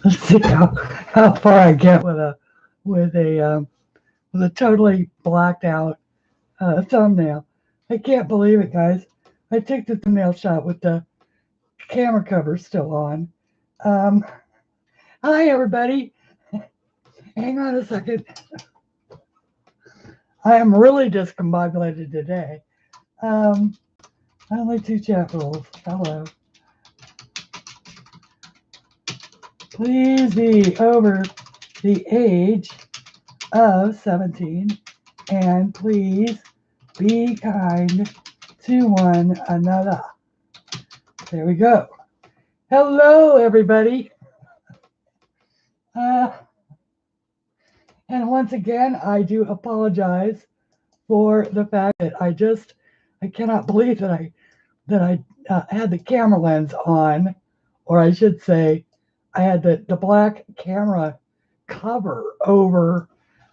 Let's see how far I get with a totally blacked out thumbnail. I can't believe it, guys. I took the thumbnail shot with the camera cover still on. Hi, everybody. Hang on a second. I am really discombobulated today. Only 2 chat rules. Hello. Please be over the age of 17, and please be kind to one another. There we go. Hello, everybody. And once again, I do apologize for the fact that I cannot believe that I had the camera lens on, or I should say, I had the black camera cover over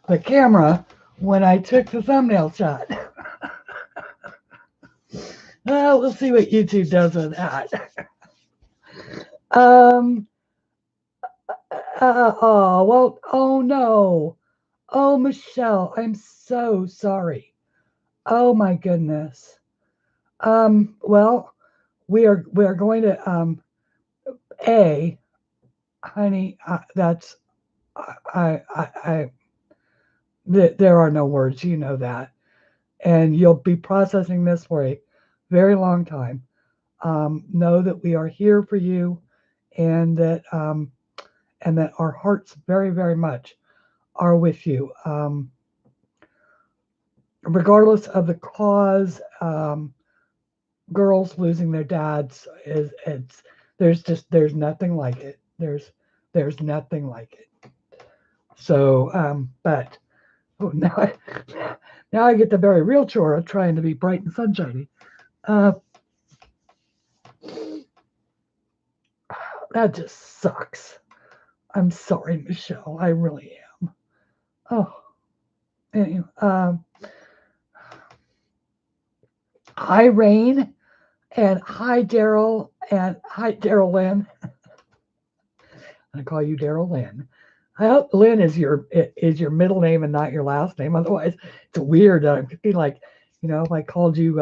the camera when I took the thumbnail shot. Well, we'll see what YouTube does with that. Oh no. Oh, Michelle, I'm so sorry. Oh my goodness. Well, we are going to honey, that's there are no words, you know that. And you'll be processing this for a very long time. Know that we are here for you, and that our hearts very, very much are with you. Regardless of the cause, girls losing their dads there's nothing like it. There's nothing like it. So, but now I get the very real chore of trying to be bright and sunshiny. That just sucks. I'm sorry, Michelle. I really am. Oh, anyway, hi, Rain, and hi, Daryl, and hi, Daryl Lynn. I call you Daryl Lynn. I hope Lynn is your middle name and not your last name. Otherwise, it's weird. I'd be like, if I called you,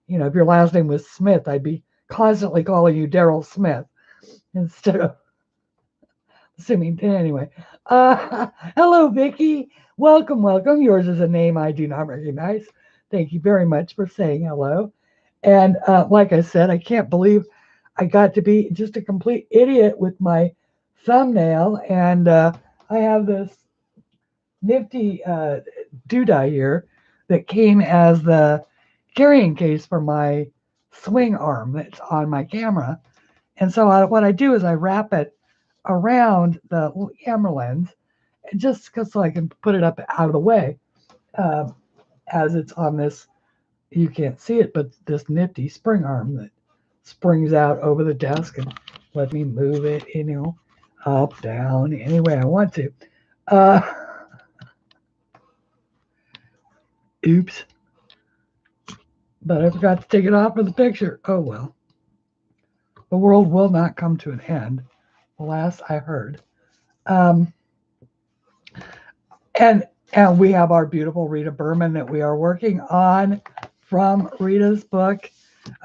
if your last name was Smith, I'd be constantly calling you Daryl Smith instead of assuming. Anyway, hello, Vicky. Welcome. Yours is a name I do not recognize. Thank you very much for saying hello. And like I said, I can't believe I got to be just a complete idiot with my thumbnail, and I have this nifty doodah here that came as the carrying case for my swing arm that's on my camera. And so what I do is I wrap it around the camera lens, just so I can put it up out of the way, as it's on this, you can't see it, but this nifty spring arm that springs out over the desk and let me move it, up, down, any way I want to. Oops. But I forgot to take it off for the picture. Oh, well. The world will not come to an end, the last I heard. And we have our beautiful Rita Berman that we are working on from Rita's book,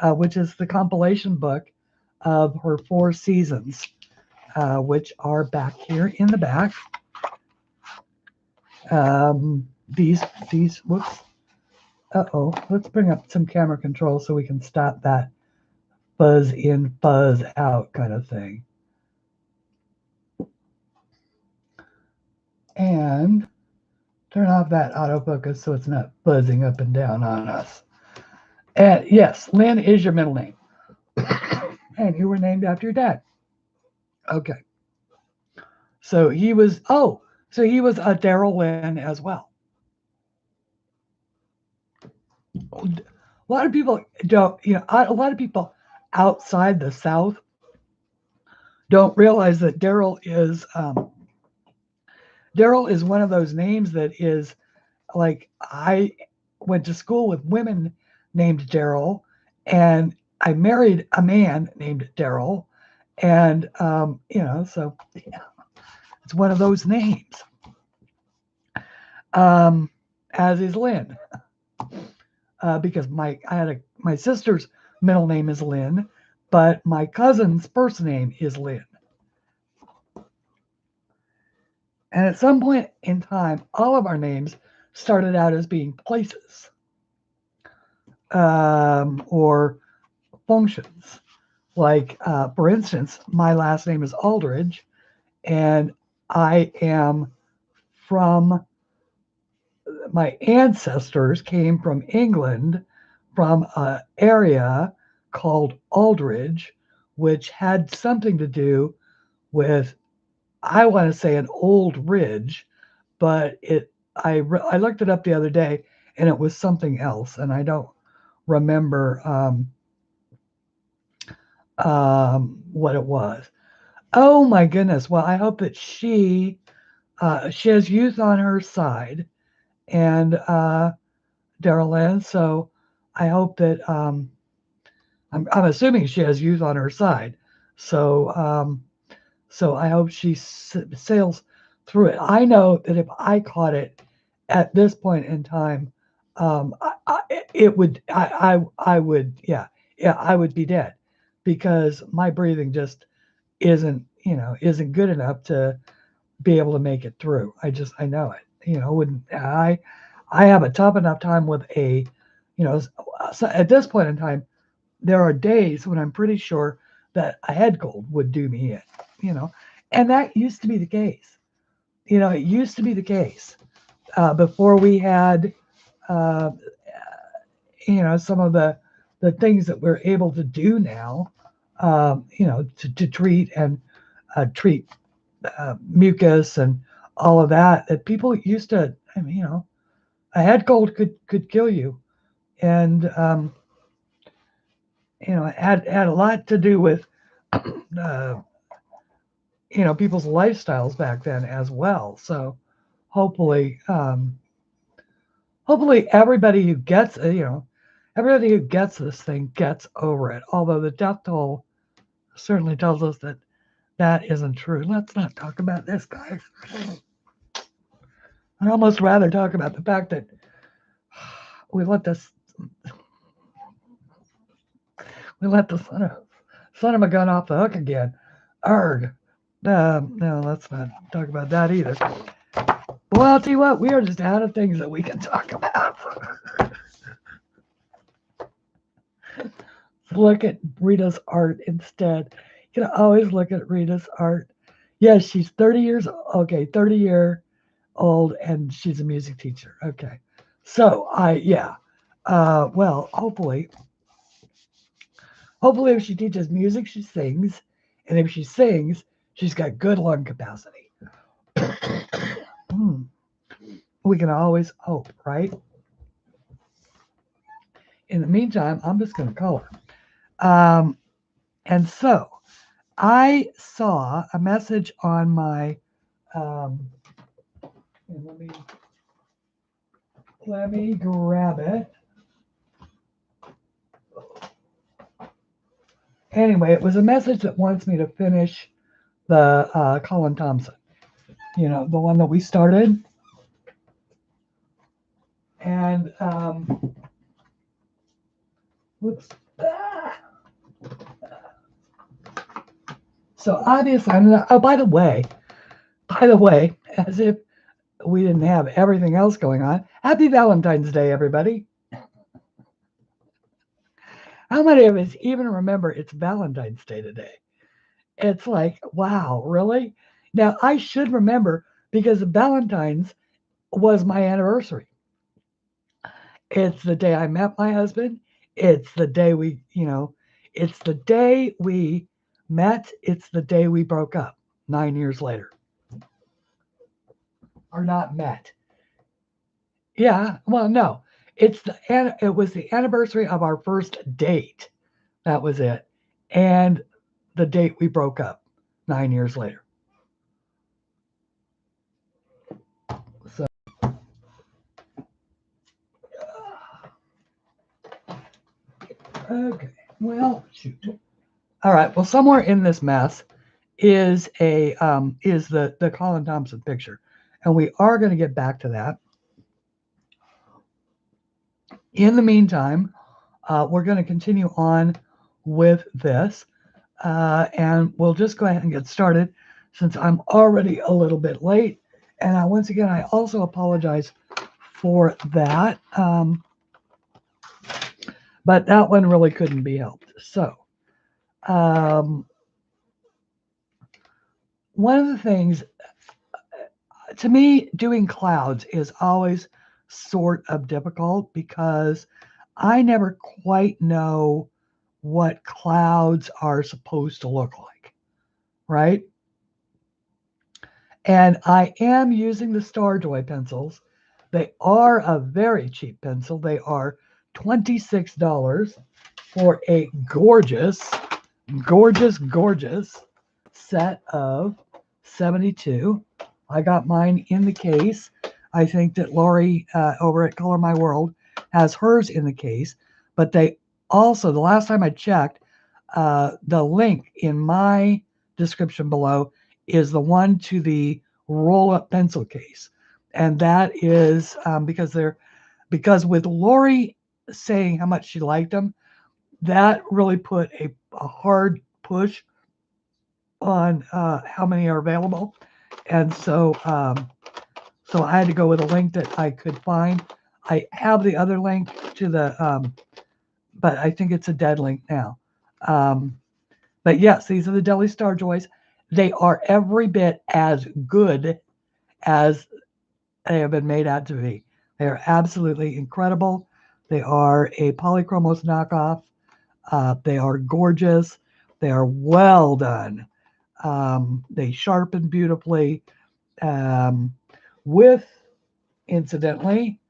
which is the compilation book of her 4 seasons, which are back here in the back. These, whoops. Let's bring up some camera control so we can stop that fuzz in, fuzz out kind of thing. And turn off that autofocus so it's not buzzing up and down on us. And yes, Lynn is your middle name. And you were named after your dad. Okay. So he was a Daryl Lynn as well. A lot of people don't, a lot of people outside the South don't realize that Daryl is one of those names that is like, I went to school with women named Daryl, and I married a man named Daryl, And, so yeah, it's one of those names. As is Lynn, because my sister's middle name is Lynn, but my cousin's first name is Lynn. And at some point in time, all of our names started out as being places or functions. Like, for instance, my last name is Aldridge, and I am from, my ancestors came from England, from an area called Aldridge, which had something to do with, I want to say, an old ridge, but I looked it up the other day, and it was something else, and I don't remember what it was. Oh my goodness! Well, I hope that she has youth on her side, and Daryl Ann. So I hope that I'm assuming she has youth on her side. So so I hope she sails through it. I know that if I caught it at this point in time, it would I would I would be dead, because my breathing just isn't good enough to be able to make it through. I know it. Wouldn't I have a tough enough time with so at this point in time, there are days when I'm pretty sure that a head cold would do me in, and that used to be the case. It used to be the case before we had, uh, some of the things that we're able to do now, to treat and treat mucus and all of that. That people used to, a head cold could kill you, and it had a lot to do with uh, people's lifestyles back then as well. So hopefully, hopefully everybody who gets everybody who gets this thing gets over it. Although the death toll certainly tells us that that isn't true. Let's not talk about this, guys. I'd almost rather talk about the fact that we let this son of a gun off the hook again. Arg. No, let's not talk about that either. Well, I'll tell you what, we are just out of things that we can talk about. Look at Rita's art instead. You can always look at Rita's art. Yes, she's 30 years okay, 30-year old, and she's a music teacher. Okay. So well, hopefully if she teaches music, she sings. And if she sings, she's got good lung capacity. We can always hope, right? In the meantime, I'm just going to color. And so I saw a message on my, let me grab it. Anyway, it was a message that wants me to finish the Colin Thompson, the one that we started. And whoops. So obviously, oh, by the way, as if we didn't have everything else going on, happy Valentine's Day, everybody. How many of us even remember it's Valentine's Day today? It's like, wow, really? Now, I should remember, because Valentine's was my anniversary. It's the day I met my husband. It's the day it's the day we met. It's the day we broke up 9 years later. Or not met. Yeah, well, no. It was the anniversary of our first date. That was it. And the date we broke up 9 years later. So, okay. Well, shoot. All right. Well, somewhere in this mess is the Colin Thompson picture, and we are going to get back to that. In the meantime, we're going to continue on with this, and we'll just go ahead and get started since I'm already a little bit late. And once again, I also apologize for that, but that one really couldn't be helped. So one of the things, to me, doing clouds is always sort of difficult because I never quite know what clouds are supposed to look like, right? And I am using the Star Joy pencils. They are a very cheap pencil. They are $26 for a gorgeous, gorgeous, gorgeous set of 72. I got mine in the case. I think that Lori over at Color My World has hers in the case, but they also, the last time I checked, the link in my description below is the one to the roll-up pencil case. And that is because with Lori saying how much she liked them, that really put a hard push on how many are available. And so so I had to go with a link that I could find. I have the other link to the, but I think it's a dead link now. But yes, these are the Deli Star Joys. They are every bit as good as they have been made out to be. They are absolutely incredible. They are a Polychromos knockoff. They are gorgeous. They are well done. They sharpen beautifully. With, incidentally,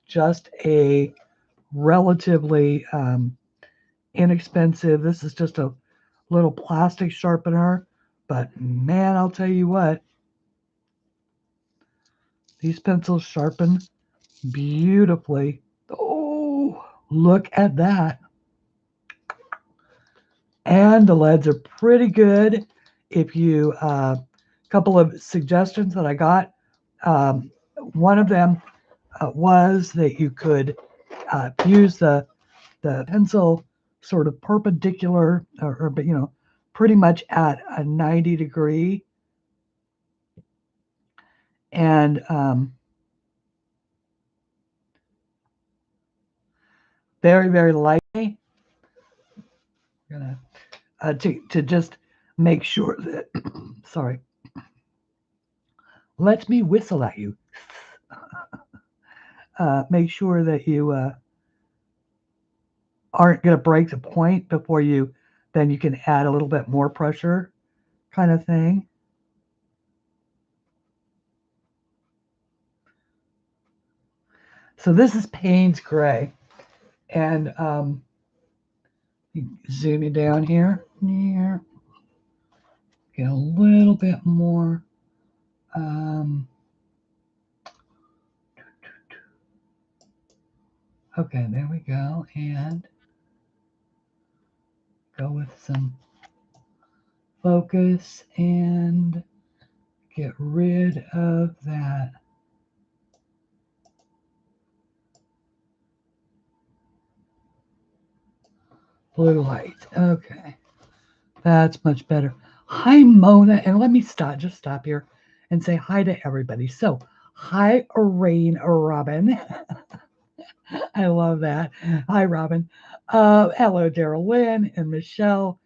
just a relatively inexpensive, this is just a little plastic sharpener, but man, I'll tell you what, these pencils sharpen beautifully. Oh, look at that. And the leads are pretty good. If you, couple of suggestions that I got, one of them was that you could use the pencil sort of perpendicular or pretty much at a 90-degree, and very, very lightly. I'm gonna to just make sure that sorry, let me whistle at you. Make sure that you aren't going to break the point before then you can add a little bit more pressure, kind of thing. So this is Payne's Gray, and zoom you down here, get a little bit more. Okay, there we go, and go with some focus and get rid of that blue light. Okay, that's much better. Hi, Mona, and let me just stop here and say hi to everybody. So, hi, Rain Robin. I love that. Hi, Robin. Hello, Daryl Lynn and Michelle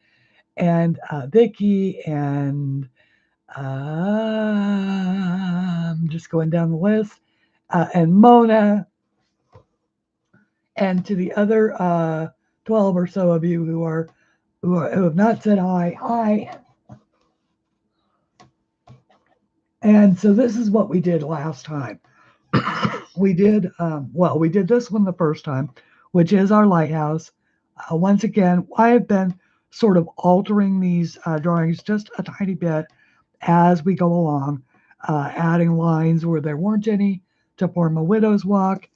and Vicky, and I'm just going down the list, and Mona, and to the other 12 or so of you who have not said hi. And so this is what we did last time. We did this one the first time, which is our lighthouse. Once again, I have been sort of altering these drawings just a tiny bit as we go along, adding lines where there weren't any to form a widow's walk,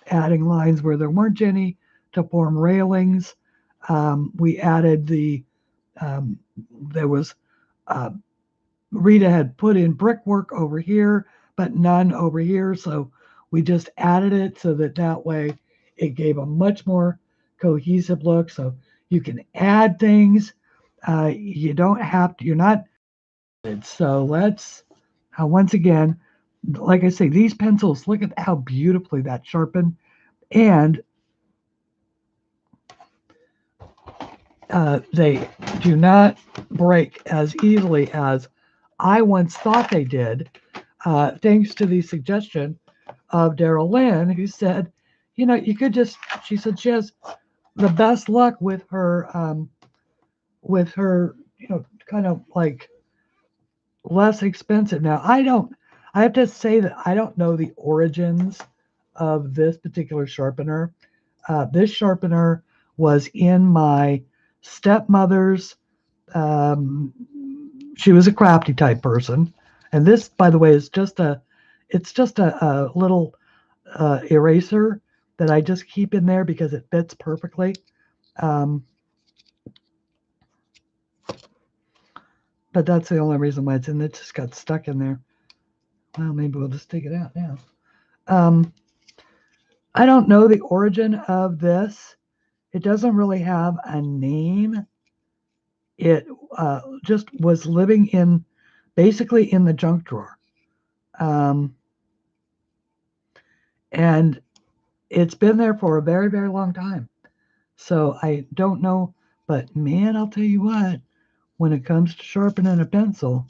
adding lines where there weren't any to form railings. We added the there was Rita had put in brickwork over here, but none over here. So we just added it so that way it gave a much more cohesive look. So you can add things. You don't have to, you're not. So let's, once again, like I say, these pencils, look at how beautifully that's sharpened. And they do not break as easily as I once thought they did, thanks to the suggestion of Daryl Lynn, who said, you could just, she said she has the best luck with her, kind of like less expensive. Now, I have to say that I don't know the origins of this particular sharpener. This sharpener was in my stepmother's, she was a crafty type person. And this, by the way, is just a little eraser that I just keep in there because it fits perfectly. But that's the only reason why it's in. It just got stuck in there. Well, maybe we'll just take it out now. I don't know the origin of this. It doesn't really have a name. It just was living basically in the junk drawer. And it's been there for a very, very long time. So I don't know, but man, I'll tell you what, when it comes to sharpening a pencil,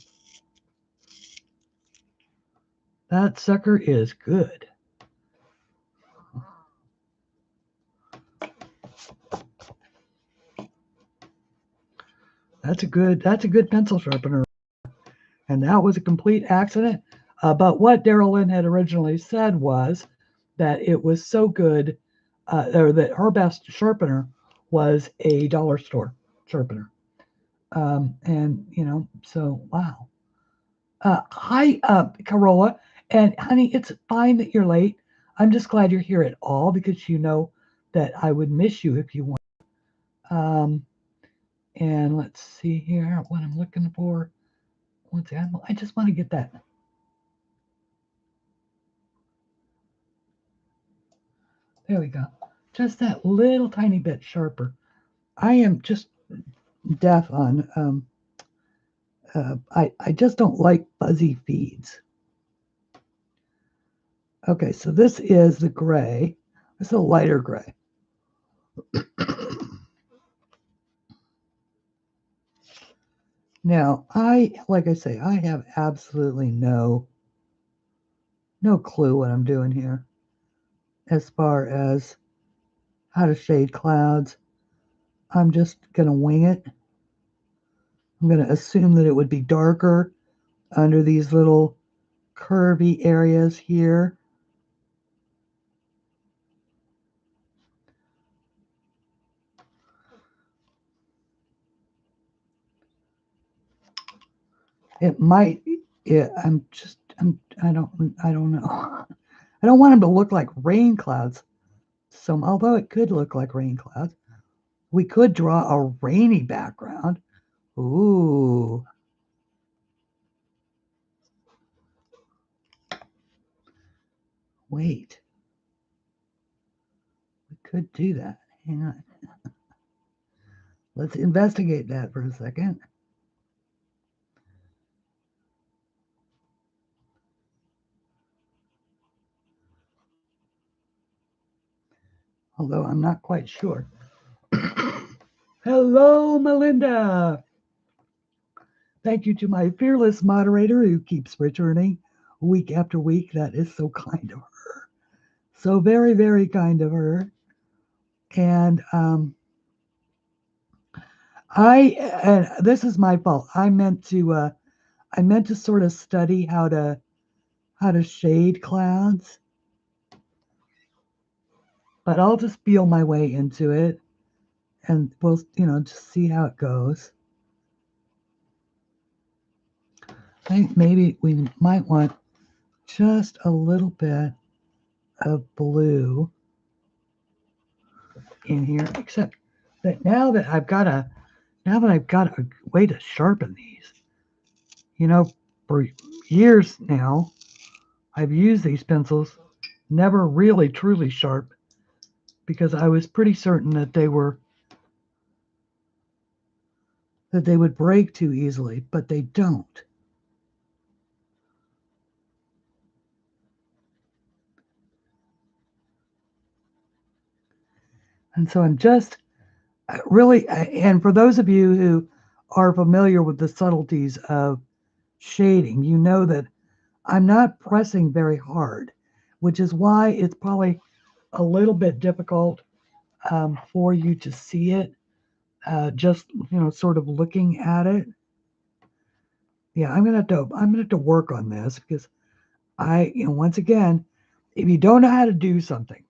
that sucker is good. That's a good pencil sharpener. And that was a complete accident. But what Daryl Lynn had originally said was that it was so good, or that her best sharpener was a dollar store sharpener. And, so wow. Hi, Carola. And honey, it's fine that you're late. I'm just glad you're here at all because you know that I would miss you if you weren't. And let's see here what I'm looking for. I just want to get that. There we go. Just that little tiny bit sharper. I am just deaf on. I just don't like fuzzy feeds. Okay, so this is the gray. This is a lighter gray. Now, like I say, I have absolutely no clue what I'm doing here as far as how to shade clouds. I'm just going to wing it. I'm going to assume that it would be darker under these little curvy areas here. It might, yeah, I don't know. I don't want them to look like rain clouds. So, although it could look like rain clouds, we could draw a rainy background. Ooh. Wait. We could do that. Hang on. Let's investigate that for a second. Although I'm not quite sure. Hello, Melinda. Thank you to my fearless moderator who keeps returning week after week. That is so kind of her. So very, very kind of her. And this is my fault. I meant to sort of study how to shade clouds. But I'll just feel my way into it, and we'll, just see how it goes. I think maybe we might want just a little bit of blue in here, except that now that I've got now that I've got a way to sharpen these, for years now, I've used these pencils, never really truly sharp, because I was pretty certain that they would break too easily, but they don't. And so I'm just really, and for those of you who are familiar with the subtleties of shading, you know that I'm not pressing very hard, which is why it's probably a little bit difficult for you to see it, just sort of looking at it. Yeah, I'm gonna have to work on this, because once again, if you don't know how to do something,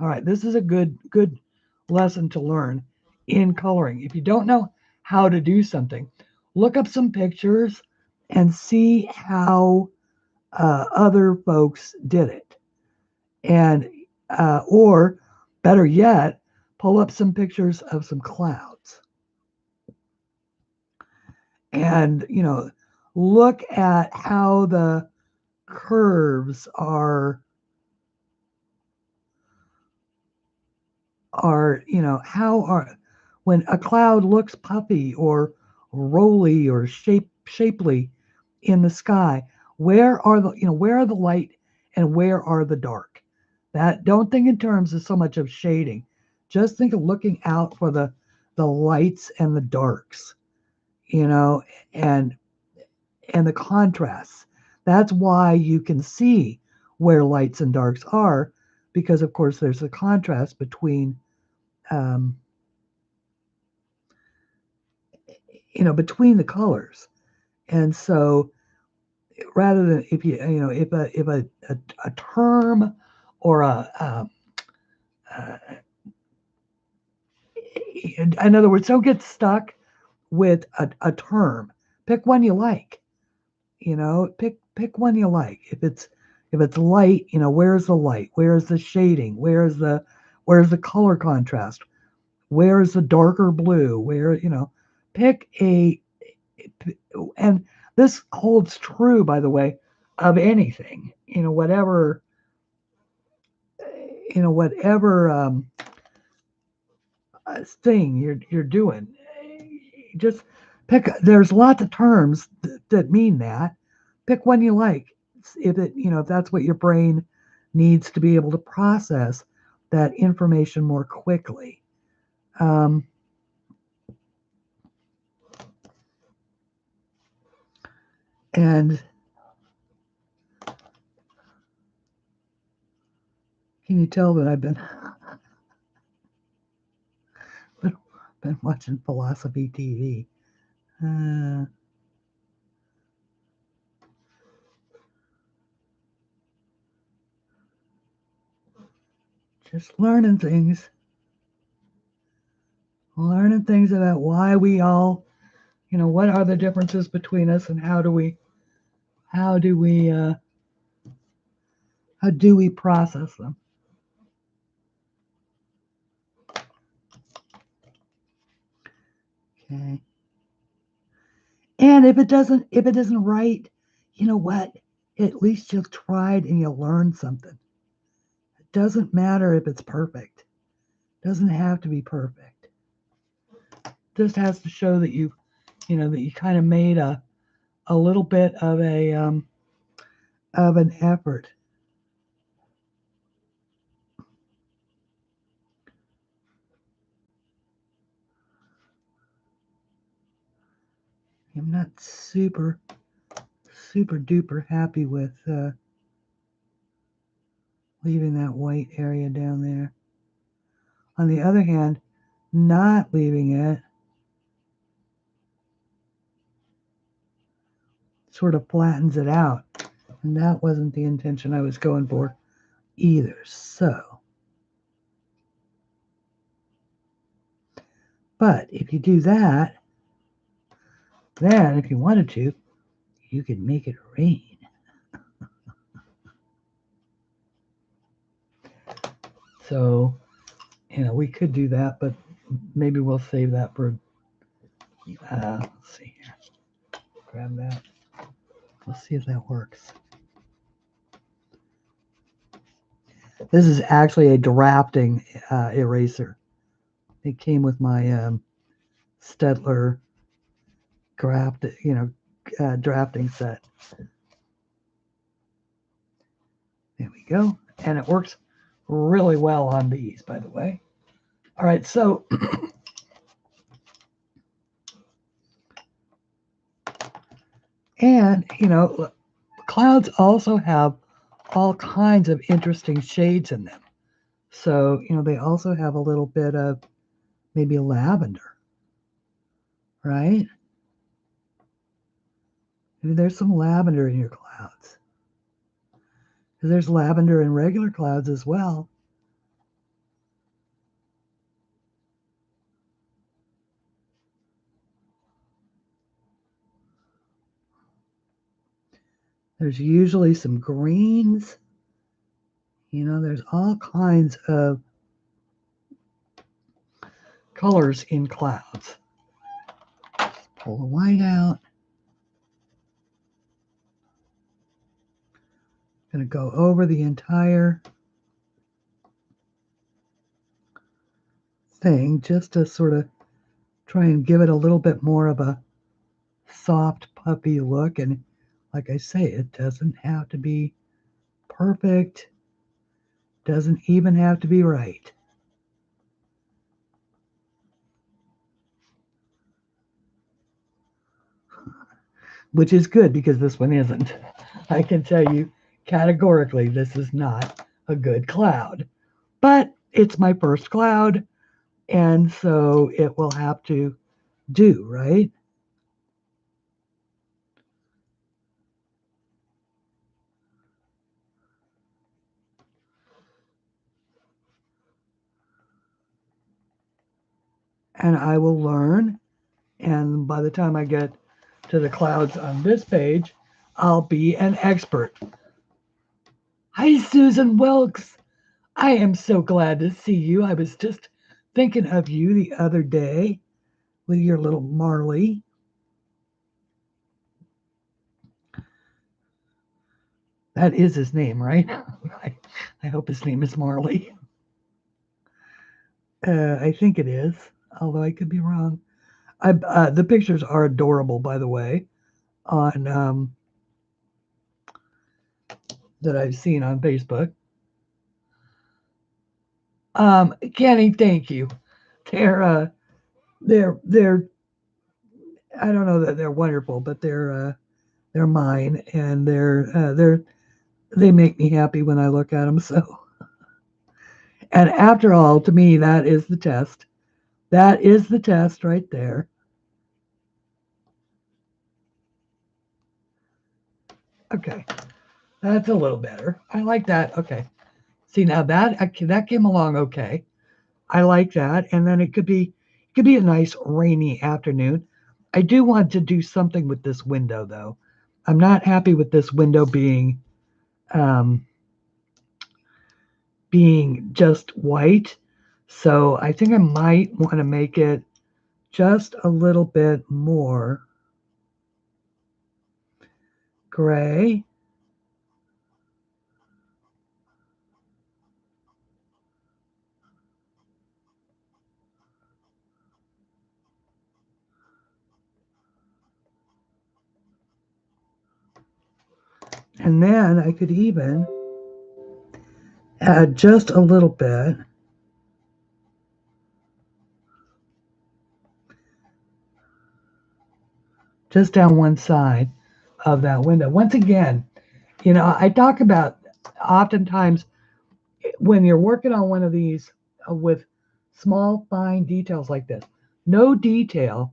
all right, this is a good lesson to learn in coloring. If you don't know how to do something, look up some pictures and see how other folks did it. And or better yet, pull up some pictures of some clouds and look at how the curves are how are when a cloud looks puffy or rolly or shapely in the sky, where are the light and where are the dark? That, don't think in terms of so much of shading, just think of looking out for the lights and the darks, and the contrasts. That's why you can see where lights and darks are, because of course there's a contrast between between the colors. And so rather than, if a term or in other words, don't get stuck with a term. Pick one you like. Pick one you like. If it's light, where's the light? Where's the shading? Where's the color contrast? Where's the darker blue? Pick and this holds true, by the way, of anything, whatever thing you're doing. Just pick. There's lots of terms that mean that. Pick one you like. If that's what your brain needs to be able to process that information more quickly. And can you tell that I've been watching philosophy TV? Just learning things about why we all, what are the differences between us, and how do we process them. Okay. And if it isn't right, you know what? At least you've tried and you learned something. It doesn't matter if it's perfect. It doesn't have to be perfect. It just has to show that you kind of made a little bit of an effort. I'm not super duper happy with leaving that white area down there. On the other hand, not leaving it sort of flattens it out. And that wasn't the intention I was going for either. So, but if you do that, then if you wanted to, you could make it rain. So, we could do that, but maybe we'll save that for Let's see here. Grab that. Let's see if that works. This is actually a drafting eraser. It came with my Staedtler drafting set. There we go. And it works really well on these, by the way. All right, so and clouds also have all kinds of interesting shades in them. So, they also have a little bit of maybe lavender, right? Maybe there's some lavender in your clouds. Because there's lavender in regular clouds as well. There's usually some greens. There's all kinds of colors in clouds. Just pull the white out. I'm going to go over the entire thing just to sort of try and give it a little bit more of a soft, puppy look. And like I say, it doesn't have to be perfect. Doesn't even have to be right. Which is good because this one isn't. I can tell you categorically this is not a good cloud. But it's my first cloud, and so it will have to do, right? And I will learn, and by the time I get to the clouds on this page, I'll be an expert. Hi, Susan Wilkes. I am so glad to see you. I was just thinking of you the other day with your little Marley. That is his name, right? I hope his name is Marley. I think it is, although I could be wrong. The pictures are adorable, by the way, on that I've seen on Facebook. Kenny, thank you. They're I don't know that they're wonderful, but they're mine, and they make me happy when I look at them. So, and after all, to me, that is the test. That is the test right there. Okay, that's a little better. I like that. Okay, see now that came along okay. I like that, and then it could be a nice rainy afternoon. I do want to do something with this window though. I'm not happy with this window um, being just white. So I think I might want to make it just a little bit more gray. And then I could even add just a little bit just down one side of that window. Once again, I talk about oftentimes when you're working on one of these with small, fine details like this, no detail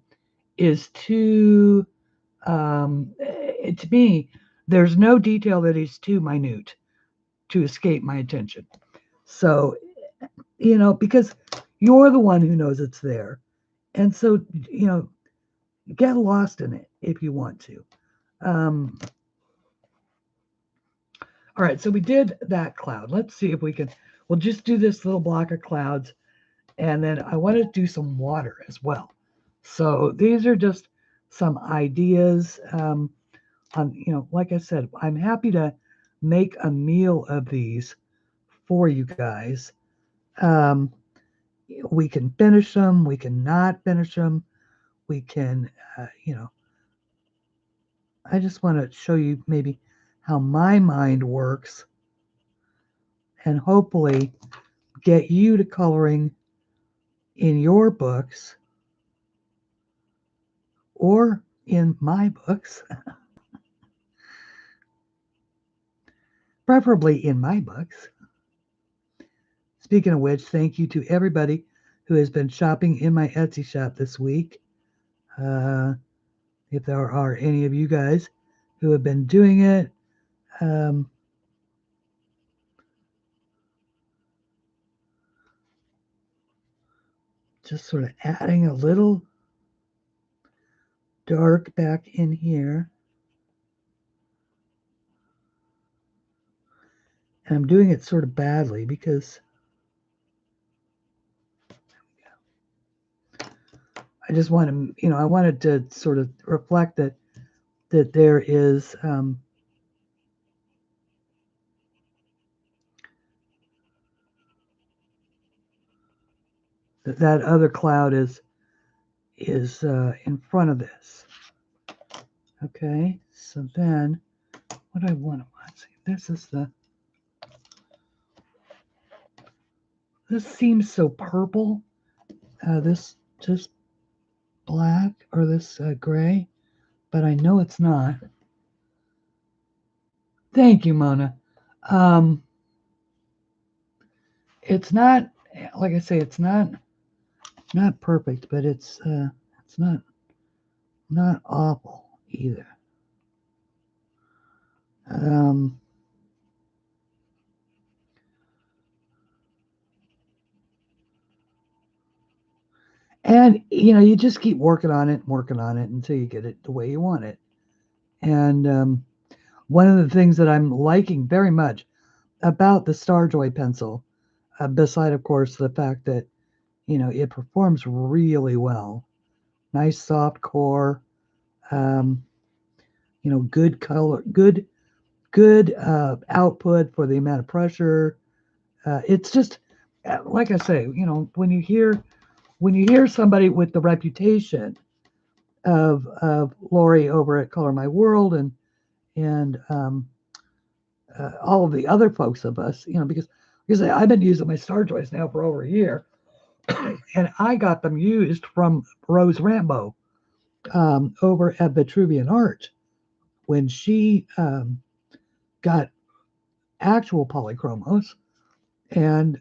is too, to me, there's no detail that is too minute to escape my attention. So, because you're the one who knows it's there. And so, get lost in it if you want to. All right, so we did that cloud. Let's see if we'll just do this little block of clouds. And then I want to do some water as well. So these are just some ideas. On, like I said, I'm happy to make a meal of these for you guys. Um, we can finish them. We can not finish them. We can, I just want to show you maybe how my mind works and hopefully get you to coloring in your books or in my books, preferably in my books. Speaking of which, thank you to everybody who has been shopping in my Etsy shop this week. If there are any of you guys who have been doing it, just sort of adding a little dark back in here. And I'm doing it sort of badly because I just want to, I wanted to sort of reflect that there is that other cloud is in front of this. Okay, so then what I want to see, this is this seems so purple. This just black or this gray, but I know it's not. Thank you, Mona. It's not, like I say, it's not perfect, but it's not awful either. And you just keep working on it until you get it the way you want it. And one of the things that I'm liking very much about the Starjoy pencil, beside of course the fact that it performs really well, nice soft core, good color, good output for the amount of pressure. It's just like I say, when you hear somebody with the reputation of Lori over at Color My World and all of the other folks of us, because I've been using my Starjoys now for over a year, and I got them used from Rose Rambo over at Vitruvian Art when she got actual polychromos and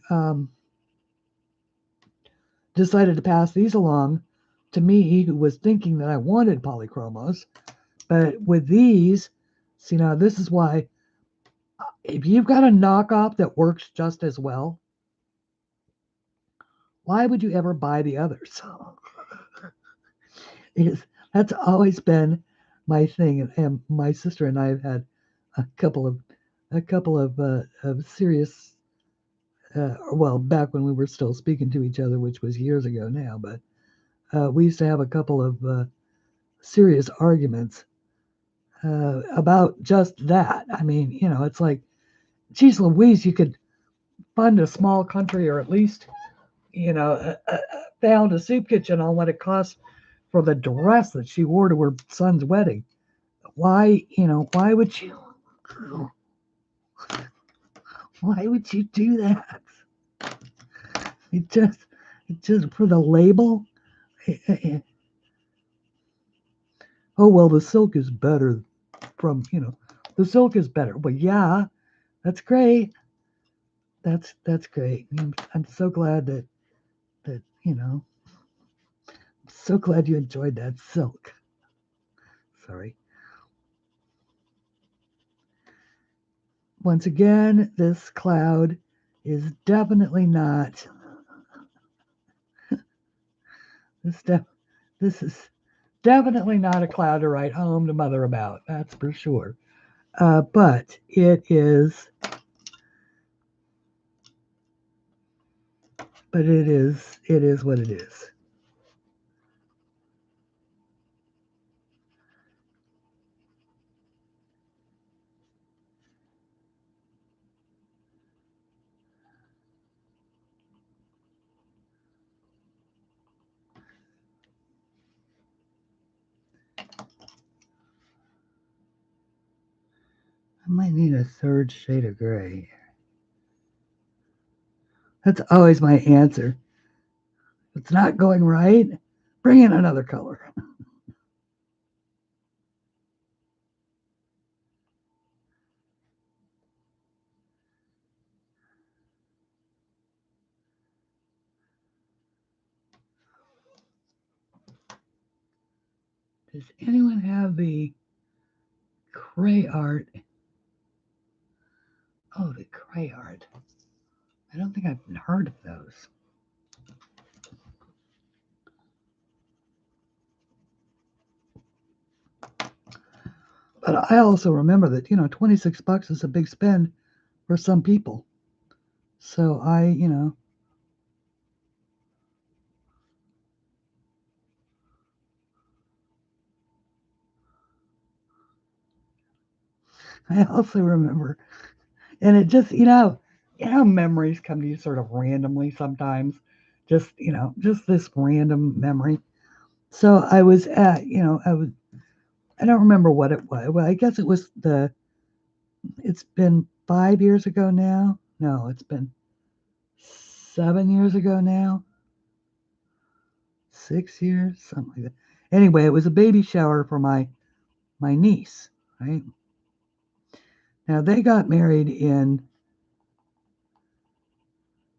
decided to pass these along to me, who was thinking that I wanted polychromos. But with these, see, now this is why, if you've got a knockoff that works just as well, why would you ever buy the others? That's always been my thing, and my sister and I have had a couple of serious, well, back when we were still speaking to each other, which was years ago now, but we used to have a couple of serious arguments about just that. I mean, it's like, geez Louise, you could fund a small country, or at least, found a soup kitchen on what it cost for the dress that she wore to her son's wedding. Why would you? Why would you do that? It just for the label. Oh well, the silk is better from the silk is better. Well, yeah, that's great. That's great. I'm so glad that so glad you enjoyed that silk. Sorry. Once again, this cloud is definitely not. This is definitely not a cloud to write home to mother about. That's for sure. But it is. But it is what it is. I might need a third shade of gray. That's always my answer. If it's not going right, bring in another color. Does anyone have the CLAart? Oh, the CLAart. I don't think I've heard of those. But I also remember that, 26 bucks is a big spend for some people. So I also remember, and it just, memories come to you sort of randomly sometimes. Just this random memory. So I was at, I don't remember what it was. Well, I guess it's been 5 years ago now. No, it's been 7 years ago now. 6 years, something like that. Anyway, it was a baby shower for my niece, right? Now they got married in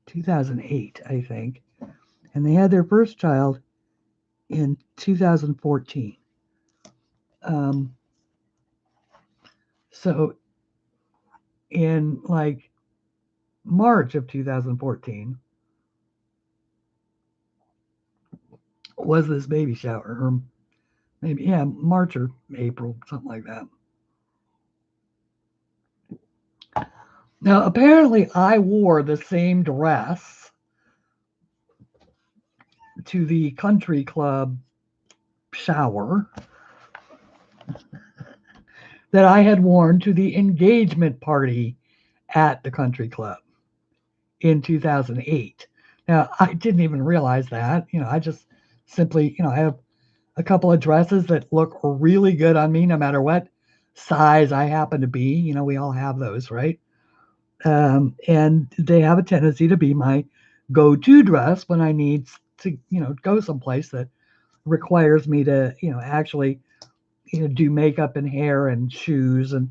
2008, I think, and they had their first child in 2014. So in like March of 2014 was this baby shower, or maybe March or April, something like that. Now apparently I wore the same dress to the country club shower that I had worn to the engagement party at the country club in 2008. Now, I didn't even realize that. I just simply, I have a couple of dresses that look really good on me no matter what size I happen to be. We all have those, right? And they have a tendency to be my go-to dress when I need to, go someplace that requires me to, actually, do makeup and hair and shoes and,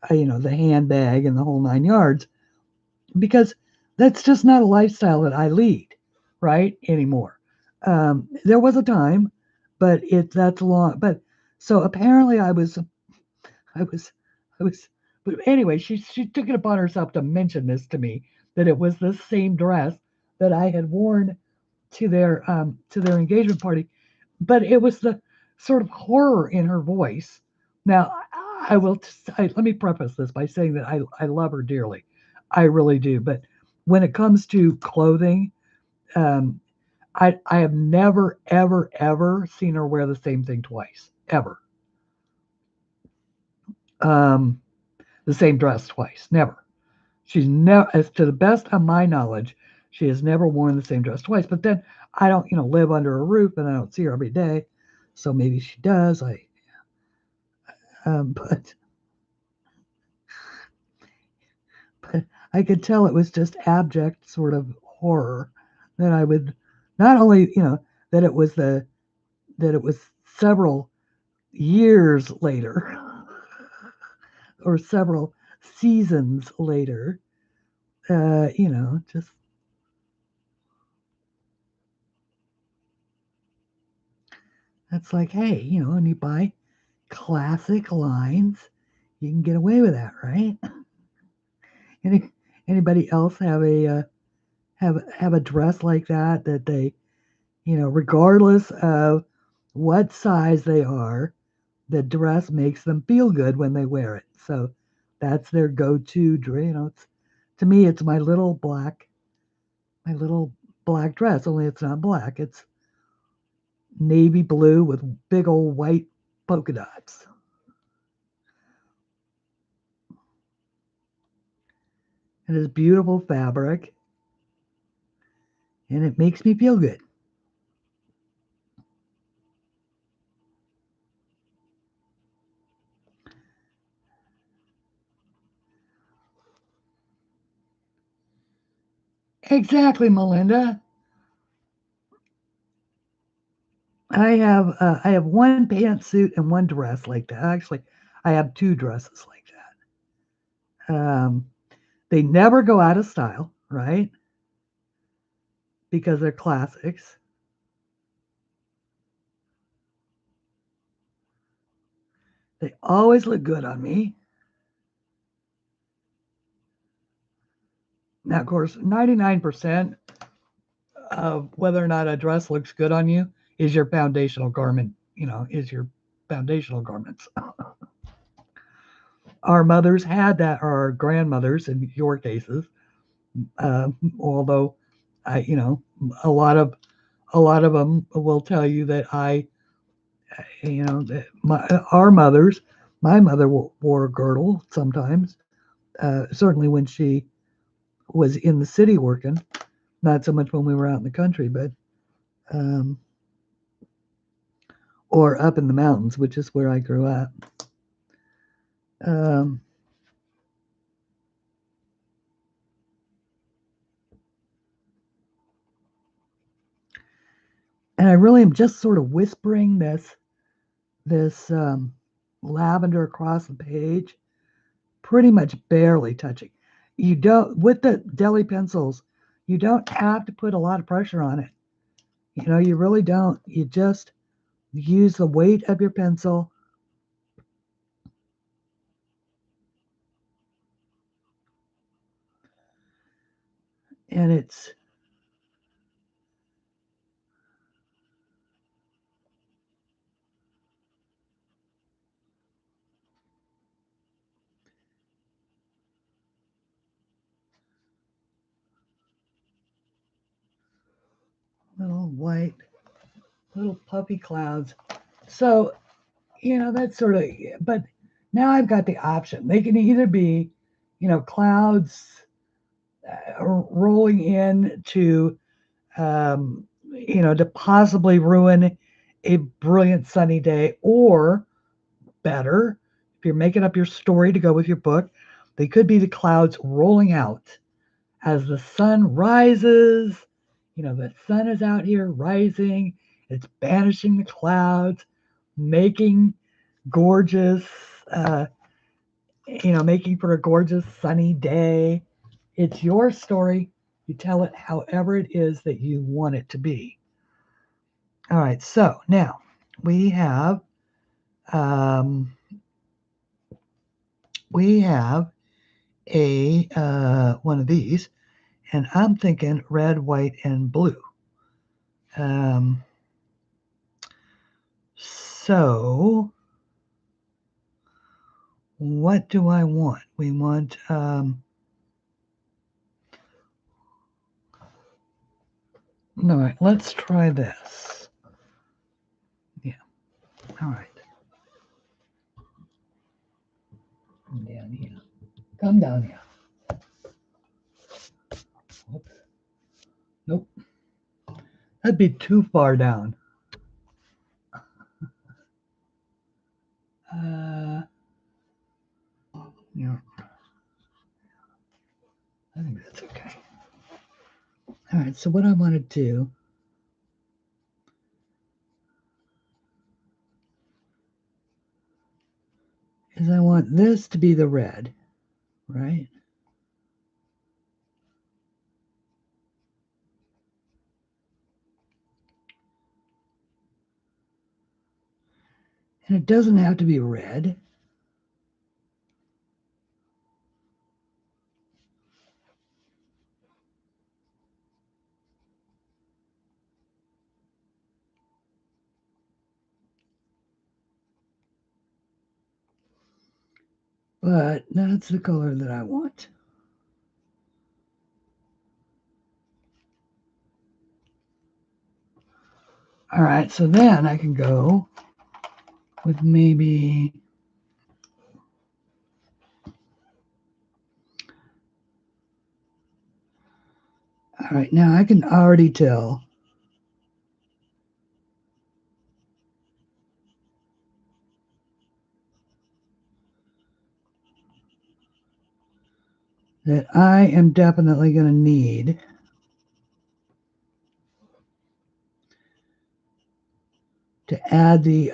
the handbag and the whole 9 yards, because that's just not a lifestyle that I lead, right, anymore. There was a time, but that's long. But so apparently I was, I was. But anyway, she took it upon herself to mention this to me, that it was the same dress that I had worn to their engagement party, but it was the sort of horror in her voice. Now, let me preface this by saying that I love her dearly. I really do. But when it comes to clothing, um, I have never, ever, ever seen her wear the same thing twice, ever. Um, the same dress twice, never. She's never, as to the best of my knowledge, she has never worn the same dress twice. But then I don't, live under a roof and I don't see her every day, so maybe she does. But I could tell it was just abject sort of horror that I would not only, that it was several years later or several seasons later, just that's like, hey, when you buy classic lines, you can get away with that, right? Any anybody else have a dress like that they, regardless of what size they are, the dress makes them feel good when they wear it. So that's their go-to dress. To me, it's my little black dress. Only it's not black. It's navy blue with big old white polka dots. It is beautiful fabric, and it makes me feel good. Exactly, Melinda. I have one pantsuit and one dress like that. Actually, I have two dresses like that. They never go out of style, right? Because they're classics. They always look good on me. Now, of course, 99% of whether or not a dress looks good on you is your foundational garment, is your foundational garments. Our mothers had that, or our grandmothers in your cases, although a lot of them will tell you that that our mothers, my mother wore a girdle sometimes, certainly when she was in the city working, not so much when we were out in the country, but um, or up in the mountains, which is where I grew up. Um, and I really am just sort of whispering this lavender across the page, pretty much barely touching. You don't, with the deli pencils, you don't have to put a lot of pressure on it. You really don't. You just use the weight of your pencil. And it's little white, little puffy clouds. So, that's sort of, but now I've got the option. They can either be, clouds rolling in to possibly ruin a brilliant sunny day, or better, if you're making up your story to go with your book, they could be the clouds rolling out as the sun rises. The sun is out here rising, it's banishing the clouds, making gorgeous, uh, making for a gorgeous sunny day. It's your story. You tell it however it is that you want it to be. All right, so now we have um, a one of these, and I'm thinking red, white, and blue. Um, so what do I want? We want all right, let's try this. Yeah, all right. Come down here. Come down here. Oops. Nope. That'd be too far down. Uh, yeah, I think that's okay. All right, so what I want to do is I want this to be the red, right? And it doesn't have to be red. But that's the color that I want. All right, so then I can go with maybe, all right, now I can already tell that I am definitely going to need to add the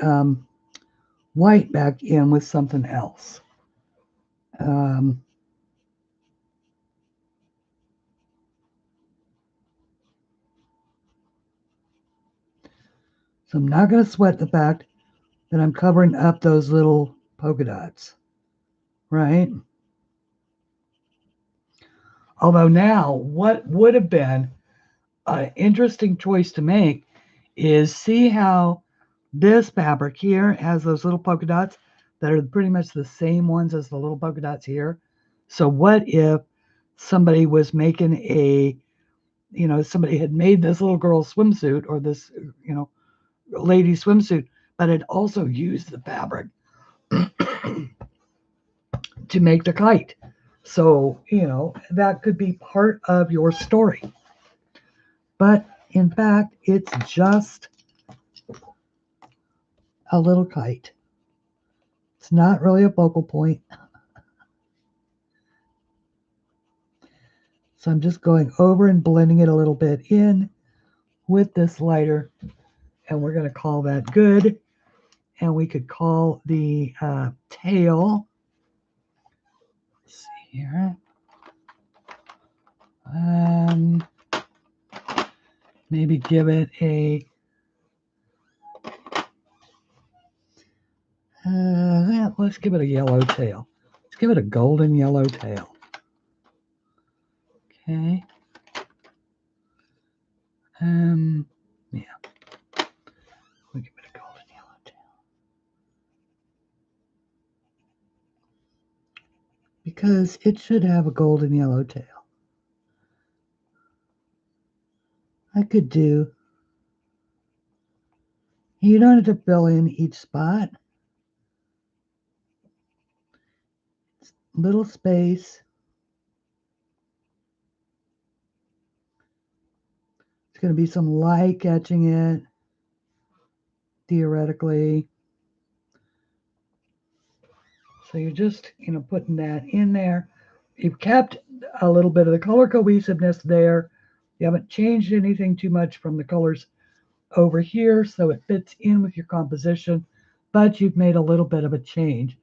white back in with something else. So I'm not going to sweat the fact that I'm covering up those little polka dots, right? Although now, what would have been an interesting choice to make is see how this fabric here has those little polka dots that are pretty much the same ones as the little polka dots here. So what if somebody was making somebody had made this little girl's swimsuit or this, lady swimsuit, but had also used the fabric to make the kite. So, that could be part of your story. But in fact, it's just a little kite. It's not really a focal point. So I'm just going over and blending it a little bit in with this lighter. And we're going to call that good. And we could call the tail. Let's see here. Maybe give it a let's give it a yellow tail. Let's give it a golden yellow tail. Okay. Yeah. We'll give it a golden yellow tail. Because it should have a golden yellow tail. I could do, you don't have to fill in each spot. Little space. It's going to be some light catching it, theoretically. So you're just, putting that in there. You've kept a little bit of the color cohesiveness there. You haven't changed anything too much from the colors over here, so it fits in with your composition, but you've made a little bit of a change.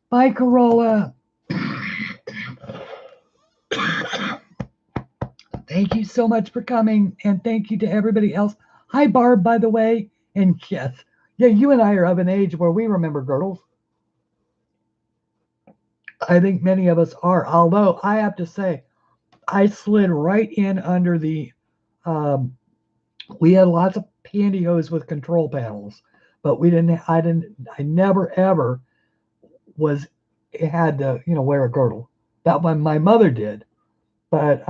Bye, Corolla. Thank you so much for coming, and thank you to everybody else. Hi, Barb, by the way, and yes, yeah, you and I are of an age where we remember girdles. I think many of us are, although I have to say, I slid right in under the, we had lots of pantyhose with control panels, but I never ever had to, wear a girdle. That one my mother did, but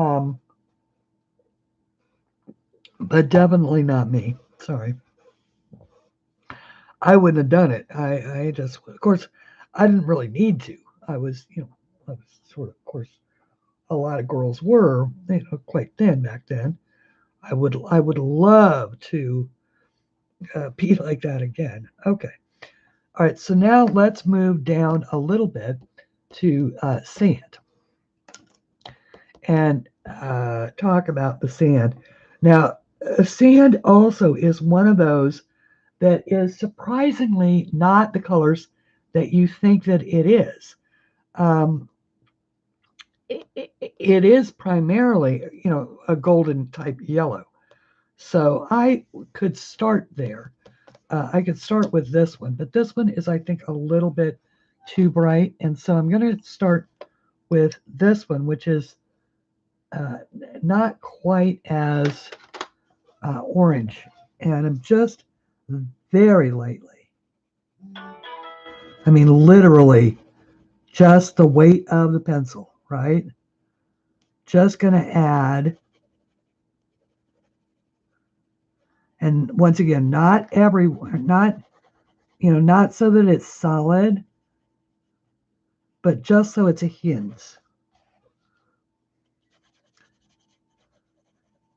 definitely not me. Sorry. I wouldn't have done it. I just, of course, I didn't really need to. I was sort of course, a lot of girls were, quite thin back then. I would love to be like that again. Okay. All right. So now let's move down a little bit to sand and talk about the sand. Now, sand also is one of those that is surprisingly not the colors that you think that it is. It is primarily, a golden type yellow. So I could start there. I could start with this one, but this one is, I think, a little bit too bright. And so I'm going to start with this one, which is not quite as orange. And I'm just very lightly, I mean, literally just the weight of the pencil, right? Just going to add, and once again, not not so that it's solid, but just so it's a hint.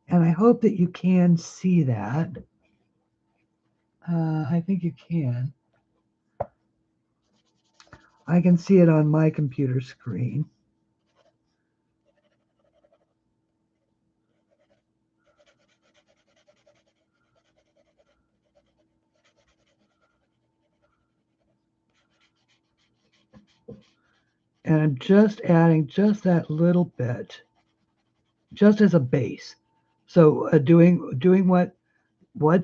And I hope that you can see that. I think you can. I can see it on my computer screen. And I'm just adding just that little bit, just as a base. So doing what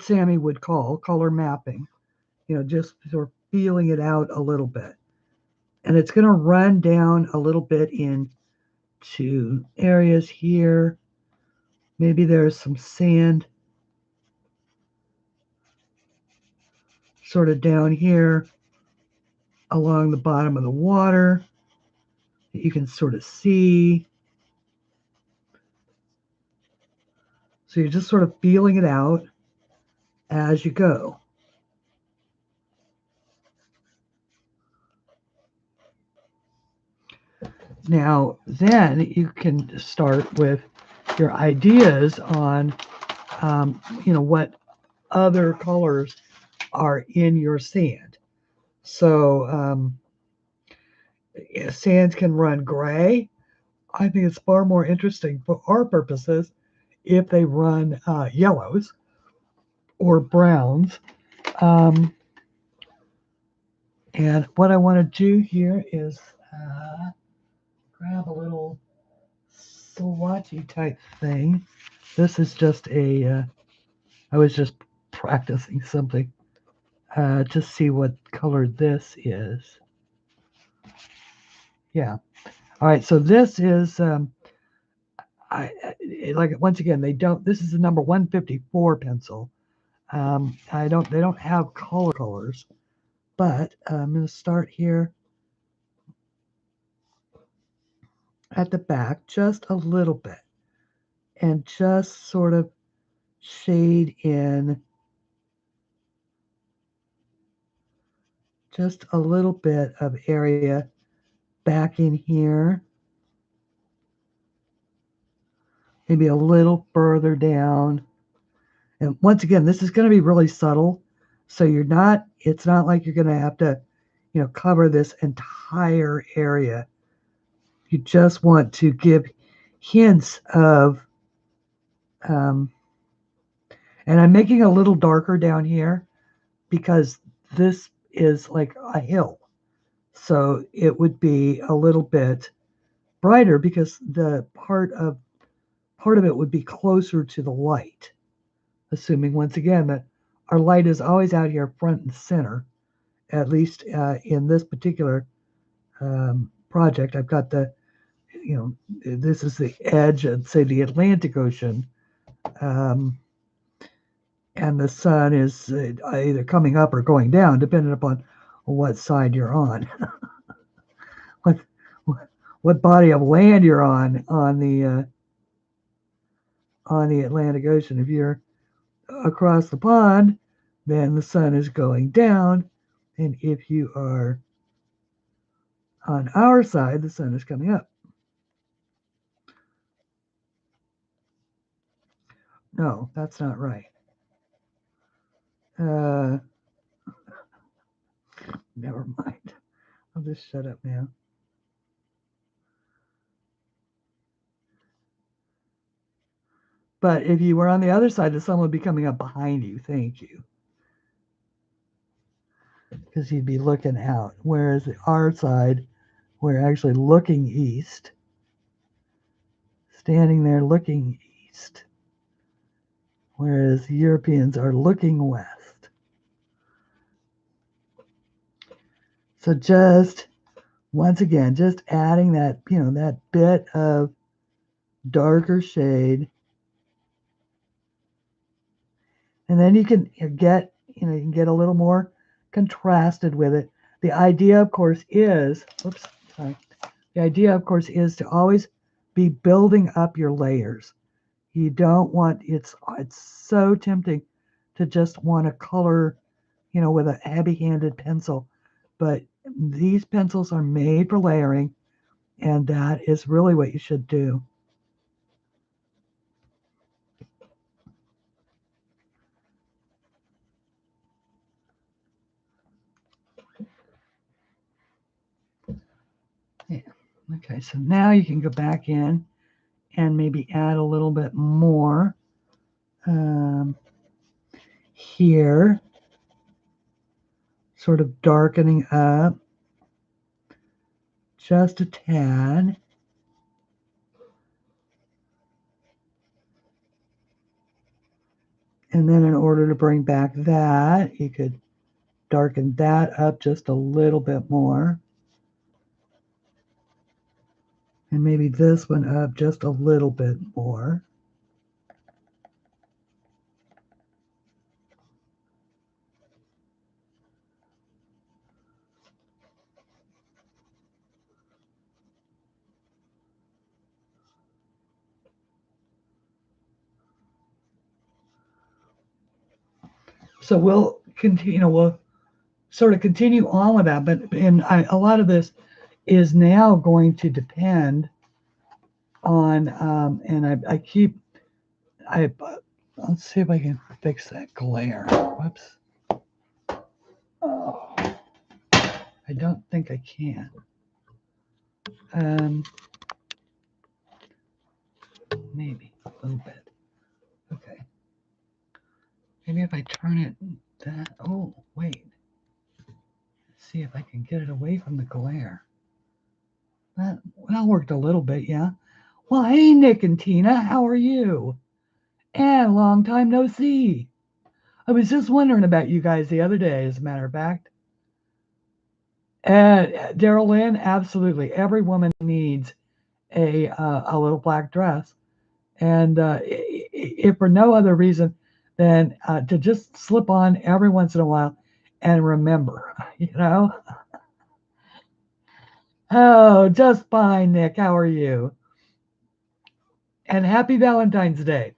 Sammy would call color mapping, just sort of feeling it out a little bit. And it's going to run down a little bit into areas here. Maybe there's some sand sort of down here along the bottom of the water that you can sort of see. So you're just sort of feeling it out as you go. Now, then you can start with your ideas on, what other colors are in your sand. So sands can run gray. I think it's far more interesting for our purposes if they run yellows or browns. And what I want to do here is grab a little swatchy type thing. This is just I was just practicing something to see what color this is. Yeah. All right. So this is, once again, this is the number 154 pencil. They don't have colors, but I'm going to start here at the back just a little bit and just sort of shade in just a little bit of area back in here, maybe a little further down. And once again, this is going to be really subtle, so it's not like you're going to have to, cover this entire area. You just want to give hints of, and I'm making a little darker down here because this is like a hill. So it would be a little bit brighter because the part of it would be closer to the light, assuming once again that our light is always out here front and center. At least in this particular project, I've got this is the edge of, say, the Atlantic Ocean, and the sun is either coming up or going down, depending upon what side you're on. what body of land you're on the Atlantic Ocean. If you're across the pond, then the sun is going down, and if you are on our side, the sun is coming up. No, that's not right. Never mind. I'll just shut up now. But if you were on the other side, the sun would be coming up behind you. Thank you. Because you'd be looking out. Whereas our side, we're actually looking east. Standing there looking east. Whereas Europeans are looking west. So just, once again, just adding that, that bit of darker shade. And then you can get, you can get a little more contrasted with it. The idea, of course, is, The idea, of course, is to always be building up your layers. You don't want, it's so tempting to just want to color, with a heavy-handed pencil. But these pencils are made for layering, and that is really what you should do. Yeah. Okay, so now you can go back in and maybe add a little bit more here, sort of darkening up just a tad. And then in order to bring back that, you could darken that up just a little bit more. And maybe this one up just a little bit more. So we'll continue, we'll sort of continue on with that, but a lot of this is now going to depend on, and let's see if I can fix that glare. Whoops. Oh, I don't think I can. Maybe a little bit. Okay. Maybe if I turn it that, oh, wait. Let's see if I can get it away from the glare. That worked a little bit, yeah. Well, hey, Nick and Tina, how are you? And long time no see. I was just wondering about you guys the other day, as a matter of fact. Daryl Lynn, absolutely. Every woman needs a little black dress. And if for no other reason than to just slip on every once in a while and remember, you know? Oh, just fine, Nick. How are you? And happy Valentine's Day.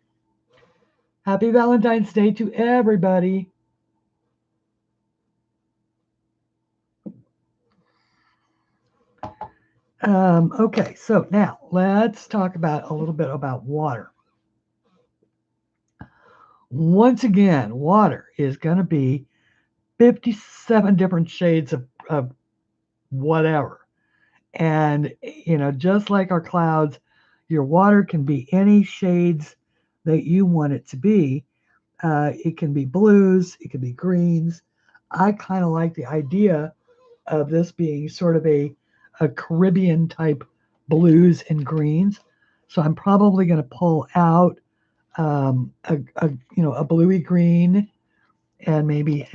Happy Valentine's Day to everybody. Okay, so now let's talk about a little bit about water. Once again, water is going to be 57 different shades of whatever. And, you know, just like our clouds, your water can be any shades that you want it to be. It can be blues, it can be greens. I kind of like the idea of this being sort of a Caribbean type blues and greens. So I'm probably going to pull out a bluey green and maybe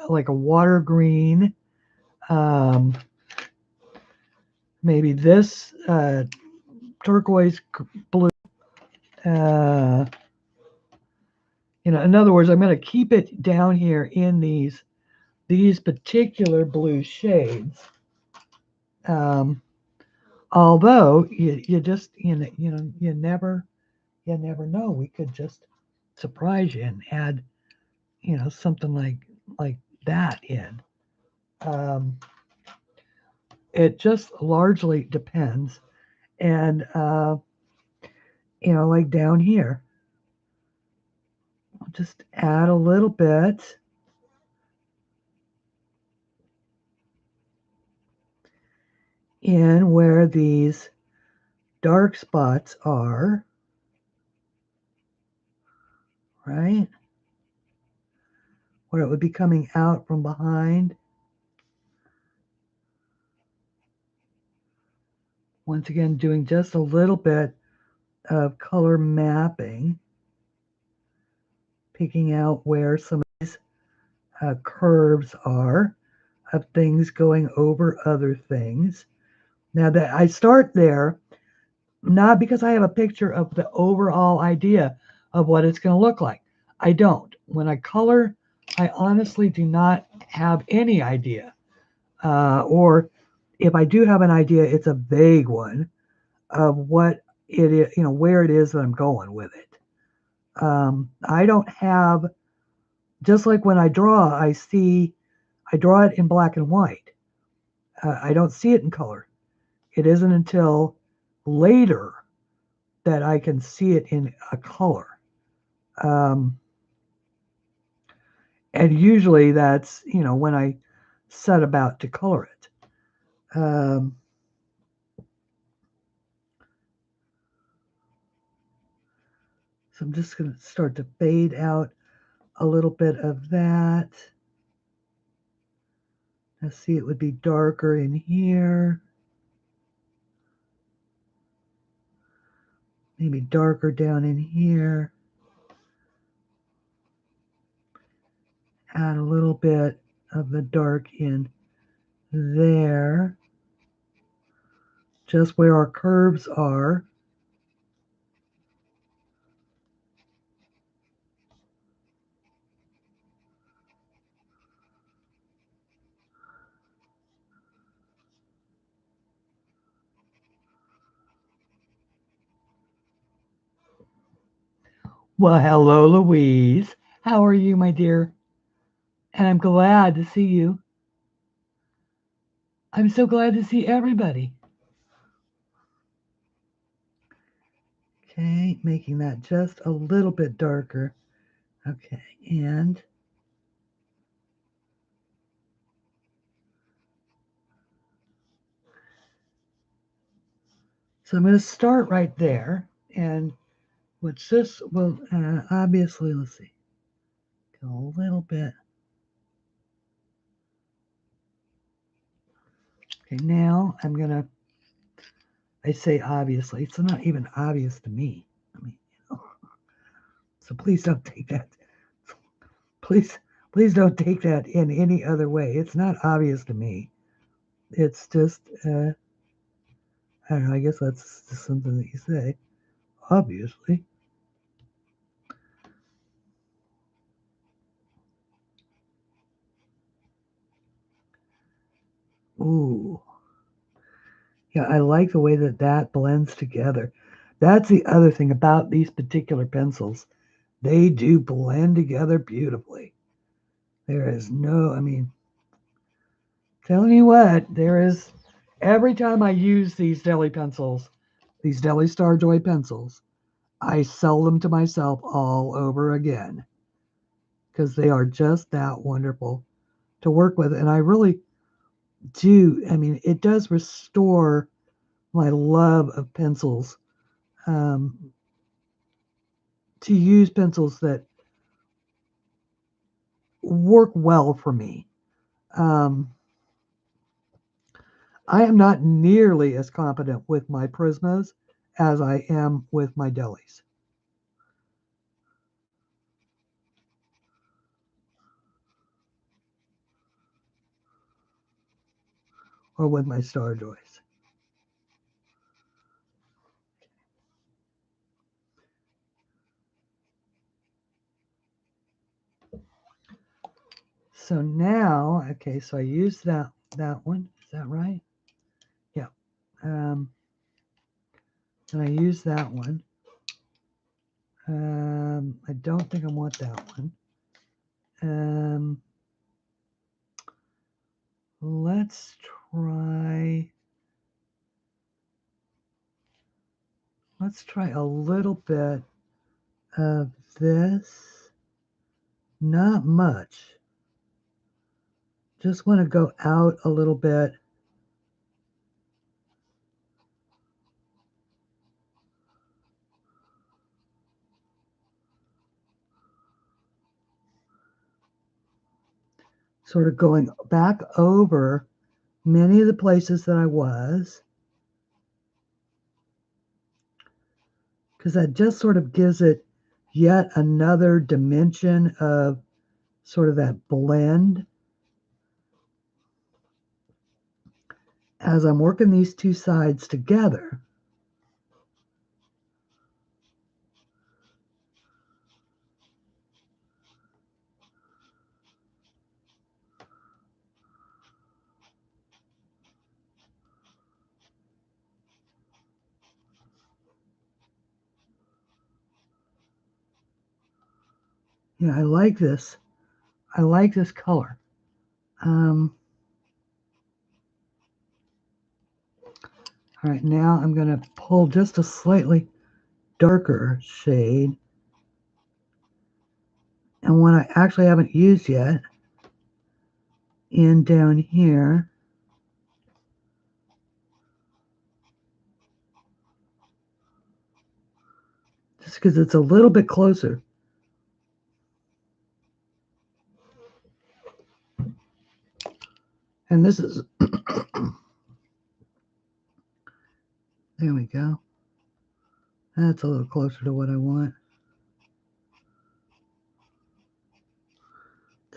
like a water green. Maybe this turquoise blue. In other words, I'm going to keep it down here in these particular blue shades. Although you just you never know. We could just surprise you and add something like that in. It just largely depends, and like down here, I'll just add a little bit. In where these dark spots are, right? Where it would be coming out from behind. Once again, doing just a little bit of color mapping, picking out where some of these curves are of things going over other things. Now that I start there, not because I have a picture of the overall idea of what it's going to look like. I don't. When I color, I honestly do not have any idea. Or if I do have an idea, it's a vague one of what it is, where it is that I'm going with it. I don't have, just like when I draw, I draw it in black and white. I don't see it in color. It isn't until later that I can see it in a color. And usually that's, when I set about to color it. So I'm just going to start to fade out a little bit of that. Let's see, it would be darker in here. Maybe darker down in here. Add a little bit of the dark in there. Just where our curves are. Well, hello, Louise. How are you, my dear? And I'm glad to see you. I'm so glad to see everybody. Okay, making that just a little bit darker. Okay, and so I'm going to start right there. And what's this? Well, obviously, let's see. Go a little bit. Okay, now I'm going to, I say obviously, it's not even obvious to me. I mean, so please don't take that. Please don't take that in any other way. It's not obvious to me. It's just, I don't know, I guess that's just something that you say. Obviously. Ooh. Yeah, I like the way that that blends together. That's the other thing about these particular pencils. They do blend together beautifully. There is no, I mean, telling you what, there is, every time I use these Deli pencils, these Deli Star Joy pencils, I sell them to myself all over again because they are just that wonderful to work with. And I really do, I mean, it does restore my love of pencils, to use pencils that work well for me. I am not nearly as competent with my Prismas as I am with my Delis. Or with my Star Joys. So now, okay, so I used that one. Is that right? Yeah. And I use that one. I don't think I want that one. Let's try a little bit of this. Not much. Just want to go out a little bit. Sort of going back over many of the places that I was. Because that just sort of gives it yet another dimension of sort of that blend. As I'm working these two sides together, yeah, I like this. I like this color. All right, now I'm going to pull just a slightly darker shade. And one I actually haven't used yet, in down here. Just because it's a little bit closer. And this is, there we go. That's a little closer to what I want.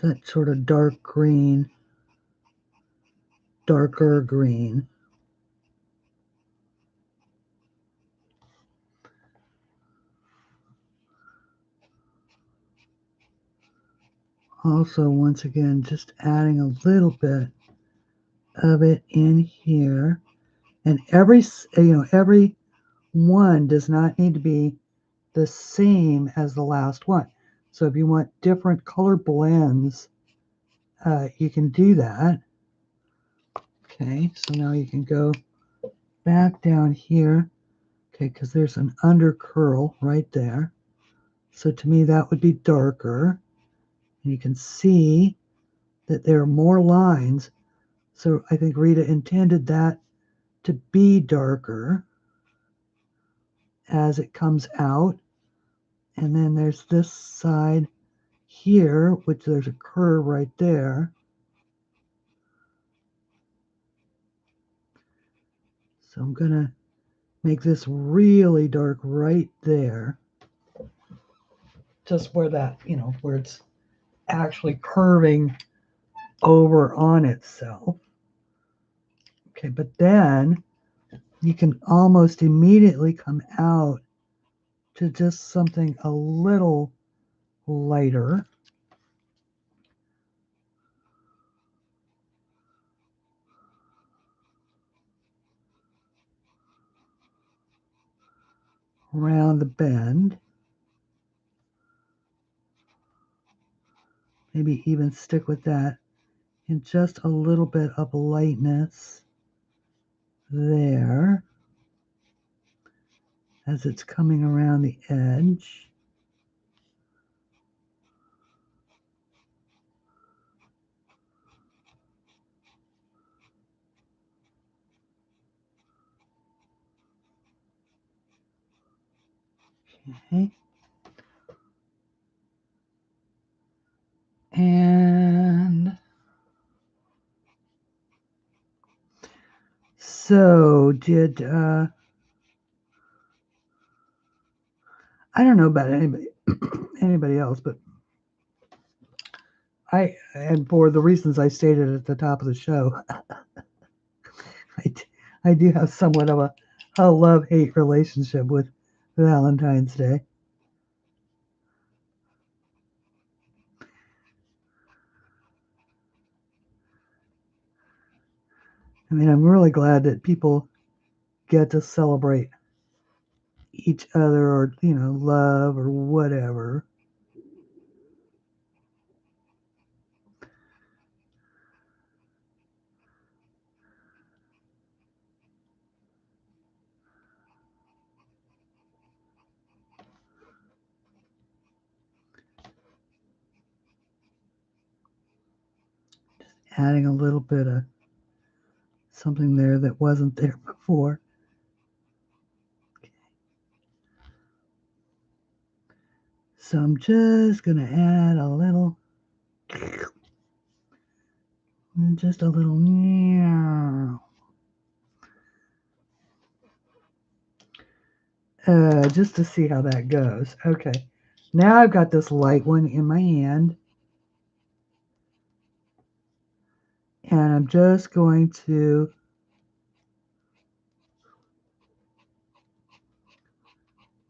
That sort of dark green, darker green. Also, once again, just adding a little bit of it in here. And every one does not need to be the same as the last one. So if you want different color blends, you can do that. Okay, so now you can go back down here. Okay, because there's an under curl right there. So to me, that would be darker. And you can see that there are more lines. So I think Rita intended that to be darker as it comes out. And then there's this side here, which there's a curve right there. So I'm going to make this really dark right there. Just where that, where it's actually curving over on itself. Okay, but then you can almost immediately come out to just something a little lighter. Around the bend. Maybe even stick with that. And just a little bit of lightness there as it's coming around the edge. Okay. And so did, I don't know about anybody else, but and for the reasons I stated at the top of the show, I do have somewhat of a love-hate relationship with Valentine's Day. I mean, I'm really glad that people get to celebrate each other or, love or whatever. Just adding a little bit of something there that wasn't there before. Okay. So I'm just going to add a little, just a little, just to see how that goes. Okay, now I've got this light one in my hand, and I'm just going to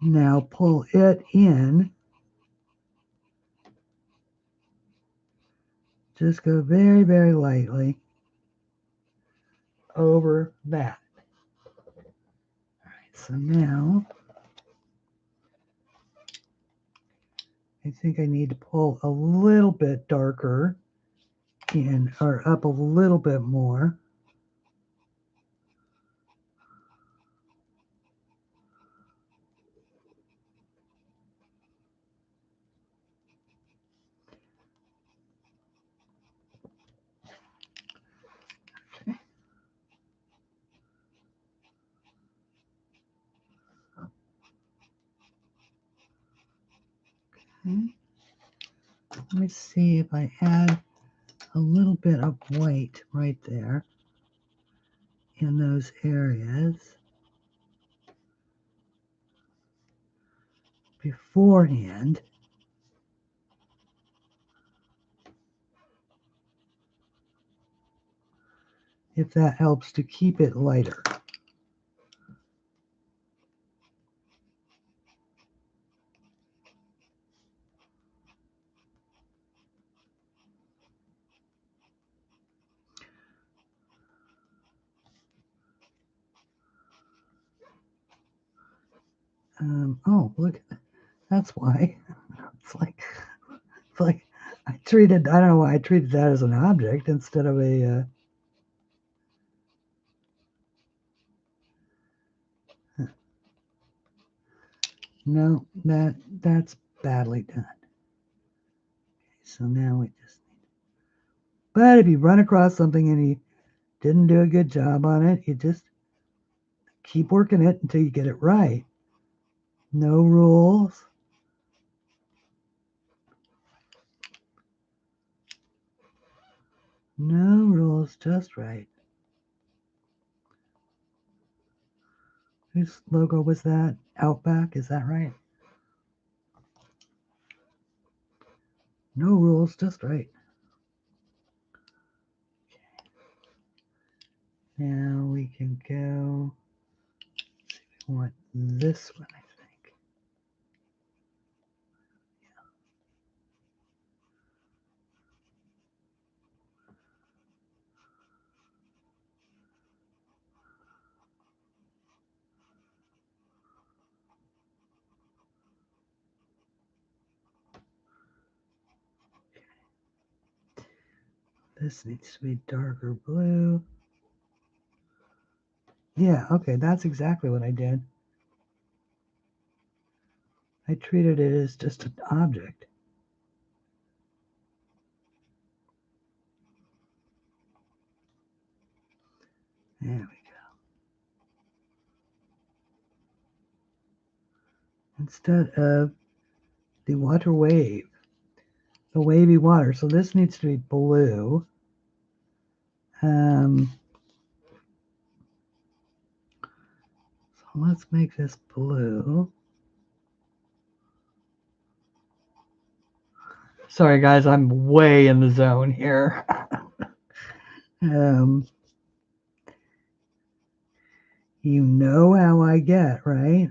now pull it in. Just go very, very lightly over that. All right, so now I think I need to pull a little bit darker in, or up a little bit more. Okay. Let me see if I add a little bit of white right there in those areas beforehand. If that helps to keep it lighter. Oh, look, that's why. It's like I don't know why I treated that as an object instead of a, no, that's badly done. Okay, so now we just need, but if you run across something and you didn't do a good job on it, you just keep working it until you get it right. No rules. No rules, just right. Whose logo was that? Outback, is that right? No rules, just right. Now we can go, let's see, we want this one, I think. This needs to be darker blue. Yeah, okay, that's exactly what I did. I treated it as just an object. There we go. Instead of the water wave, the wavy water. So this needs to be blue. So let's make this blue. Sorry, guys, I'm way in the zone here. You know how I get, right?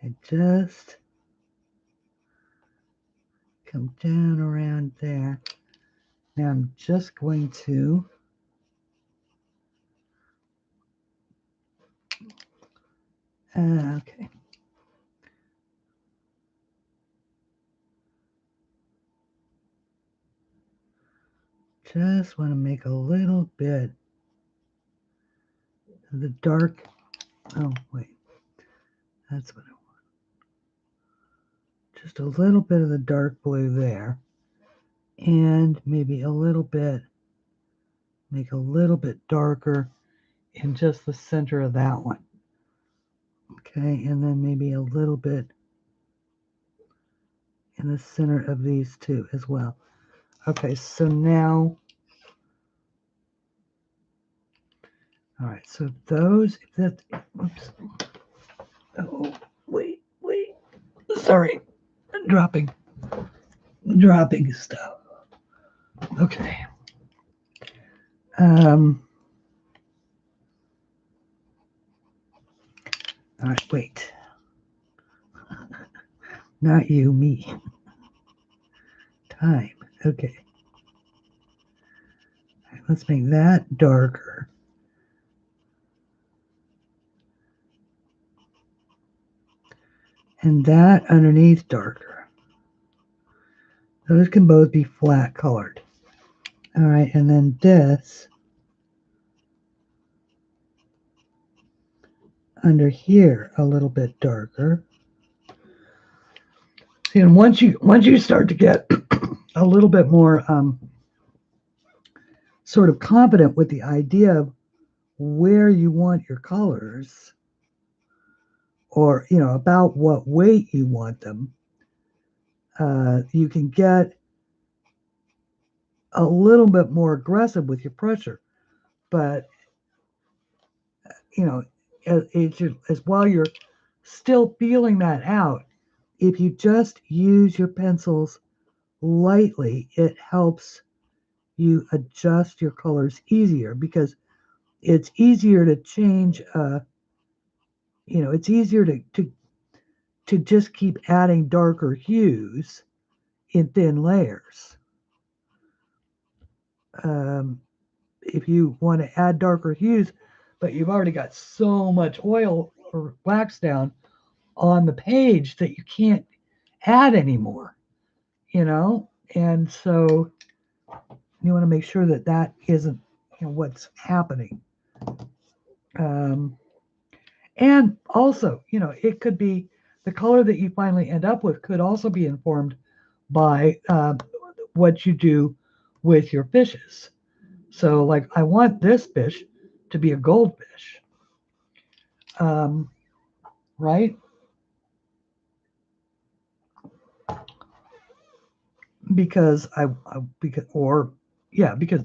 And just come down around there. Now I'm just going to okay. Just want to make a little bit of the dark. Oh, wait. That's what I want. Just a little bit of the dark blue there. And maybe a little bit, make a little bit darker in just the center of that one. Okay, and then maybe a little bit in the center of these two as well. Okay, so now, all right, so those, that, oops. Oh, wait, sorry, dropping stuff. Okay. All right, wait. Not you, me. Time. Okay. All right, let's make that darker. And that underneath darker. Those can both be flat colored. All right, and then this under here a little bit darker. See, and once you start to get a little bit more sort of confident with the idea of where you want your colors, or about what weight you want them, You can get a little bit more aggressive with your pressure, but you know, as while you're still feeling that out, if you just use your pencils lightly, it helps you adjust your colors easier, because it's easier to change. It's easier to just keep adding darker hues in thin layers. If you want to add darker hues, but you've already got so much oil or wax down on the page that you can't add anymore, and so you want to make sure that that isn't what's happening. And also, it could be the color that you finally end up with could also be informed by what you do with your fishes. So, like, I want this fish to be a goldfish, right? Because because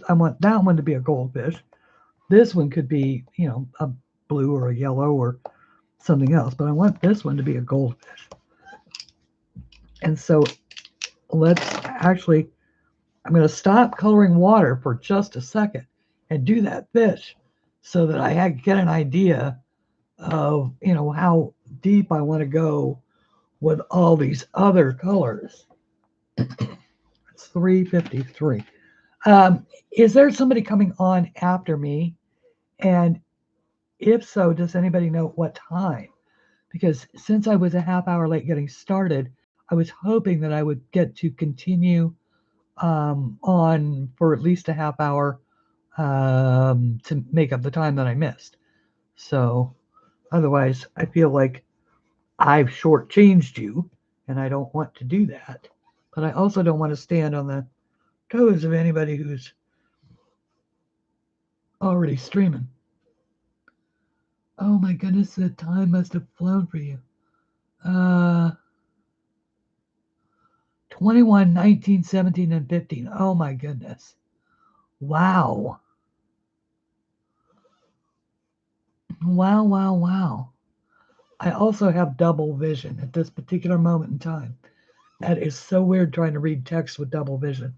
I want that one to be a goldfish. This one could be, a blue or a yellow or something else, but I want this one to be a goldfish. And so I'm going to stop coloring water for just a second and do that fish so that I get an idea of, how deep I want to go with all these other colors. It's 3:53. Is there somebody coming on after me? And if so, does anybody know what time? Because since I was a half hour late getting started, I was hoping that I would get to continue on for at least a half hour to make up the time that I missed. So otherwise, I feel like I've shortchanged you, and I don't want to do that. But I also don't want to stand on the toes of anybody who's already streaming. Oh my goodness, the time must have flown for you. 21, 19, 17, and 15. Oh my goodness. Wow. Wow, wow, wow. I also have double vision at this particular moment in time. That is so weird trying to read text with double vision.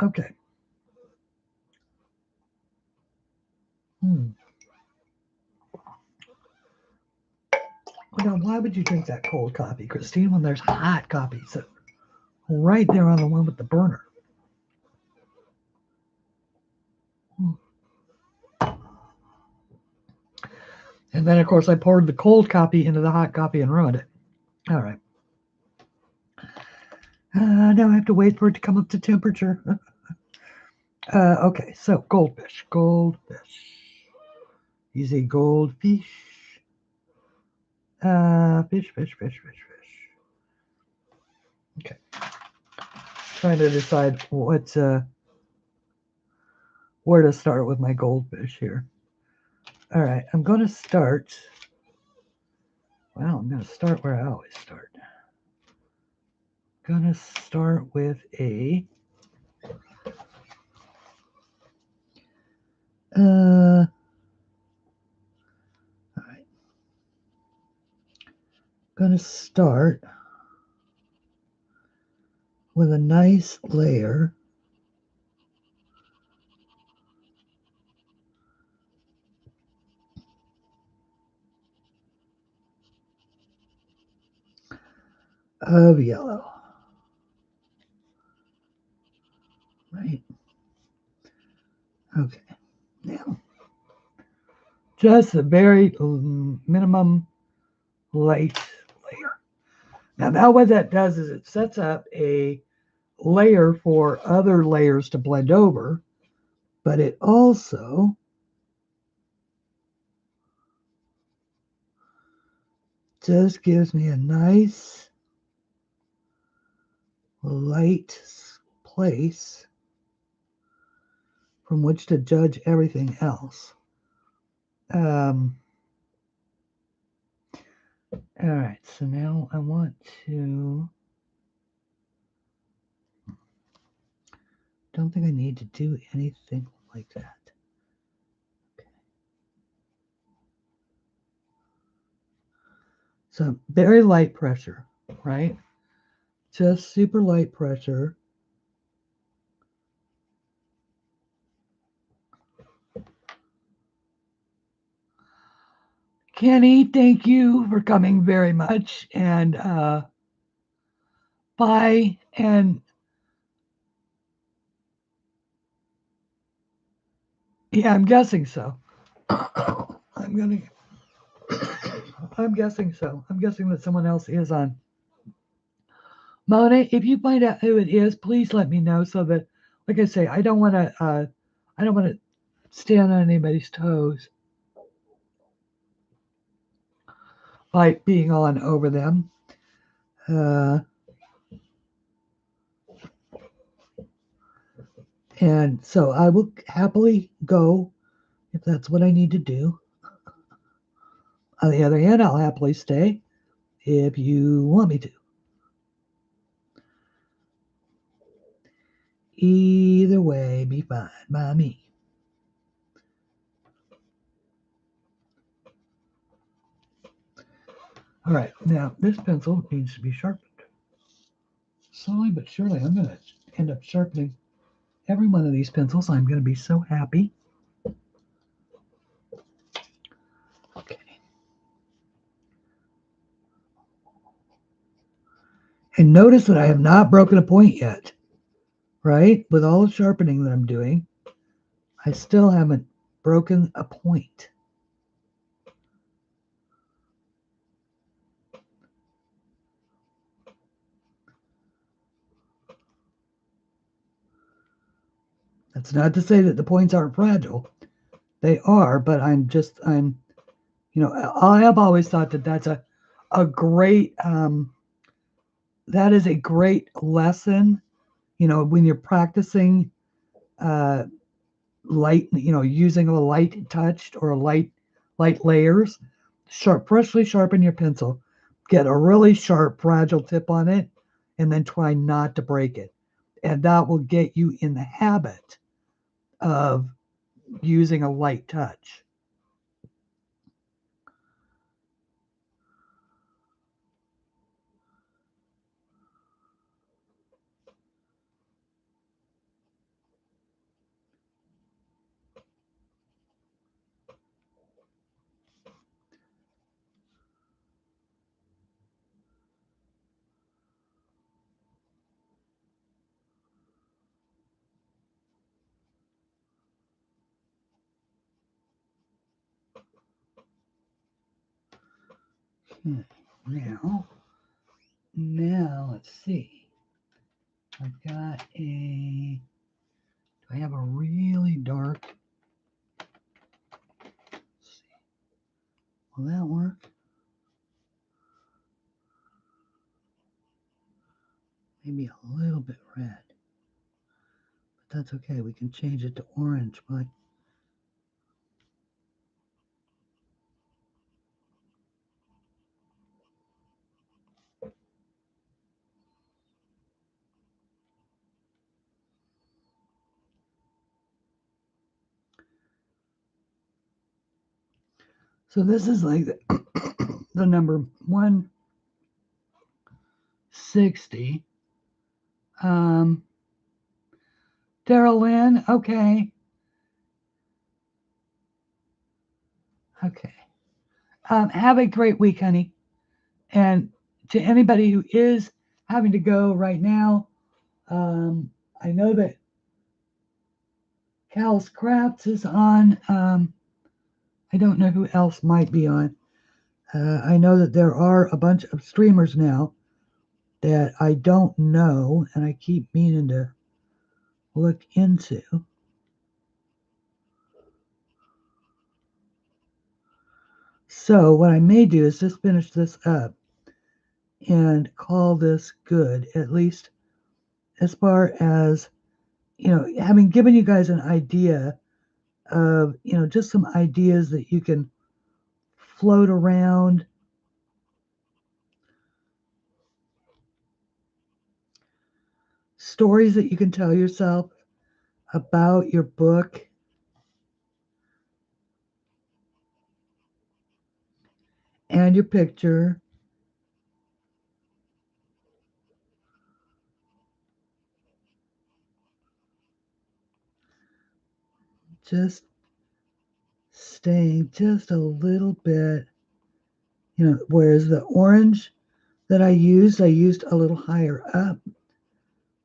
Okay. Now, why would you drink that cold coffee, Christine, when there's hot coffee? So right there on the one with the burner. And then, of course, I poured the cold coffee into the hot coffee and ruined it. All right. Now I have to wait for it to come up to temperature. Okay, so goldfish. He's a goldfish. Fish. Okay. Trying to decide where to start with my goldfish here. All right, I'm going to start. Well, I'm going to start where I always start. I'm going to start with a. All right. I'm going to start with a nice layer of yellow. Right. Okay. Now, just a very minimum light layer. Now what that does is it sets up a layer for other layers to blend over, but it also just gives me a nice light place from which to judge everything else. All right, so now I want to, don't think I need to do anything like that. Okay. So very light pressure, right? Just super light pressure. Kenny, thank you for coming very much. And bye. And yeah, I'm guessing so. I'm guessing so. I'm guessing that someone else is on. Mona, if you find out who it is, please let me know so that, like I say, I don't want to stand on anybody's toes by being on over them. And so I will happily go if that's what I need to do. On the other hand, I'll happily stay if you want me to. Either way, be fine by me. All right, now this pencil needs to be sharpened. Slowly but surely, I'm going to end up sharpening every one of these pencils. I'm going to be so happy. Okay. And notice that I have not broken a point yet, right? With all the sharpening that I'm doing, I still haven't broken a point. That's not to say that the points aren't fragile. They are, but I'm, I have always thought that that's a great, that is a great lesson, when you're practicing light, using a light touched or light layers, freshly sharpen your pencil, get a really sharp, fragile tip on it, and then try not to break it. And that will get you in the habit of using a light touch. Now let's see. I've got do I have a really dark, let's see. Will that work? Maybe a little bit red, but that's okay. We can change it to orange, but so this is like the number 160. Daryl Lynn, okay. Okay. Have a great week, honey. And to anybody who is having to go right now, I know that Cal's Crafts is on. I don't know who else might be on. I know that there are a bunch of streamers now that I don't know, and I keep meaning to look into. So what I may do is just finish this up and call this good, at least as far as you know, having given you guys an idea of, you know, just some ideas that you can float around. Stories that you can tell yourself about your book. And your picture. Just staying just a little bit, you know, whereas the orange that I used a little higher up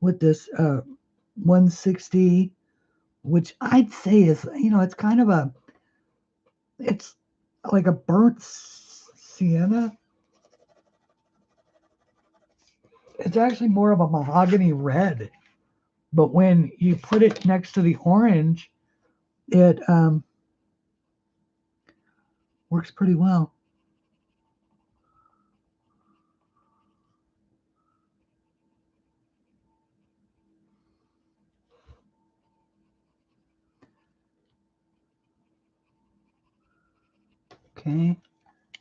with this 160, which I'd say is, you know, it's kind of it's like a burnt sienna. It's actually more of a mahogany red, but when you put it next to the orange, it works pretty well. Okay,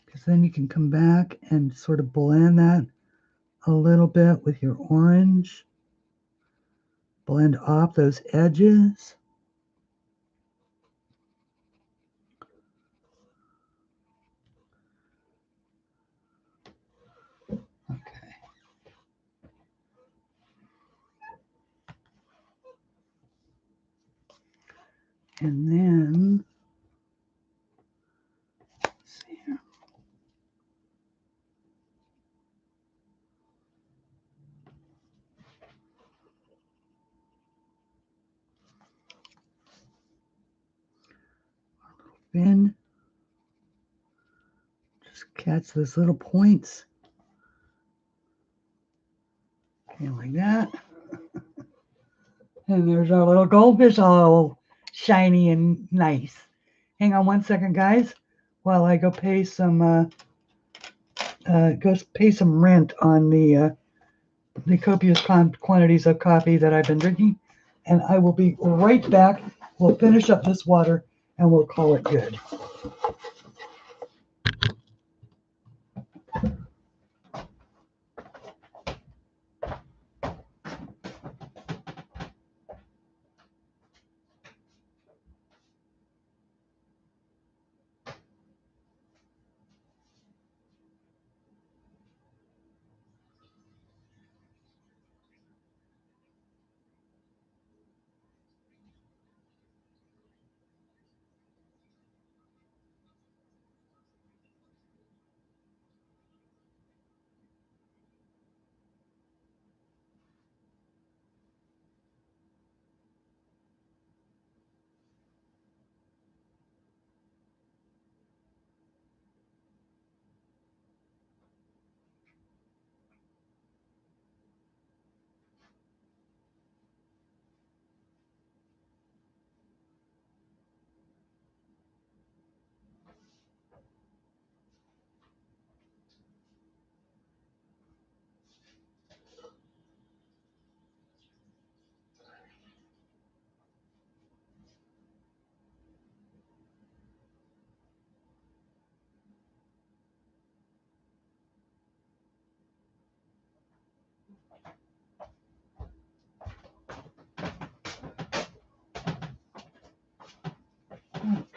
because then you can come back and sort of blend that a little bit with your orange. Blend off those edges. Okay. And then, let's see here. Then just catch those little points. Okay, like that. And there's our little goldfish all shiny and nice. Hang on one second, guys, while I go pay some rent on the copious quantities of coffee that I've been drinking. And I will be right back. We'll finish up this water and we'll call it good.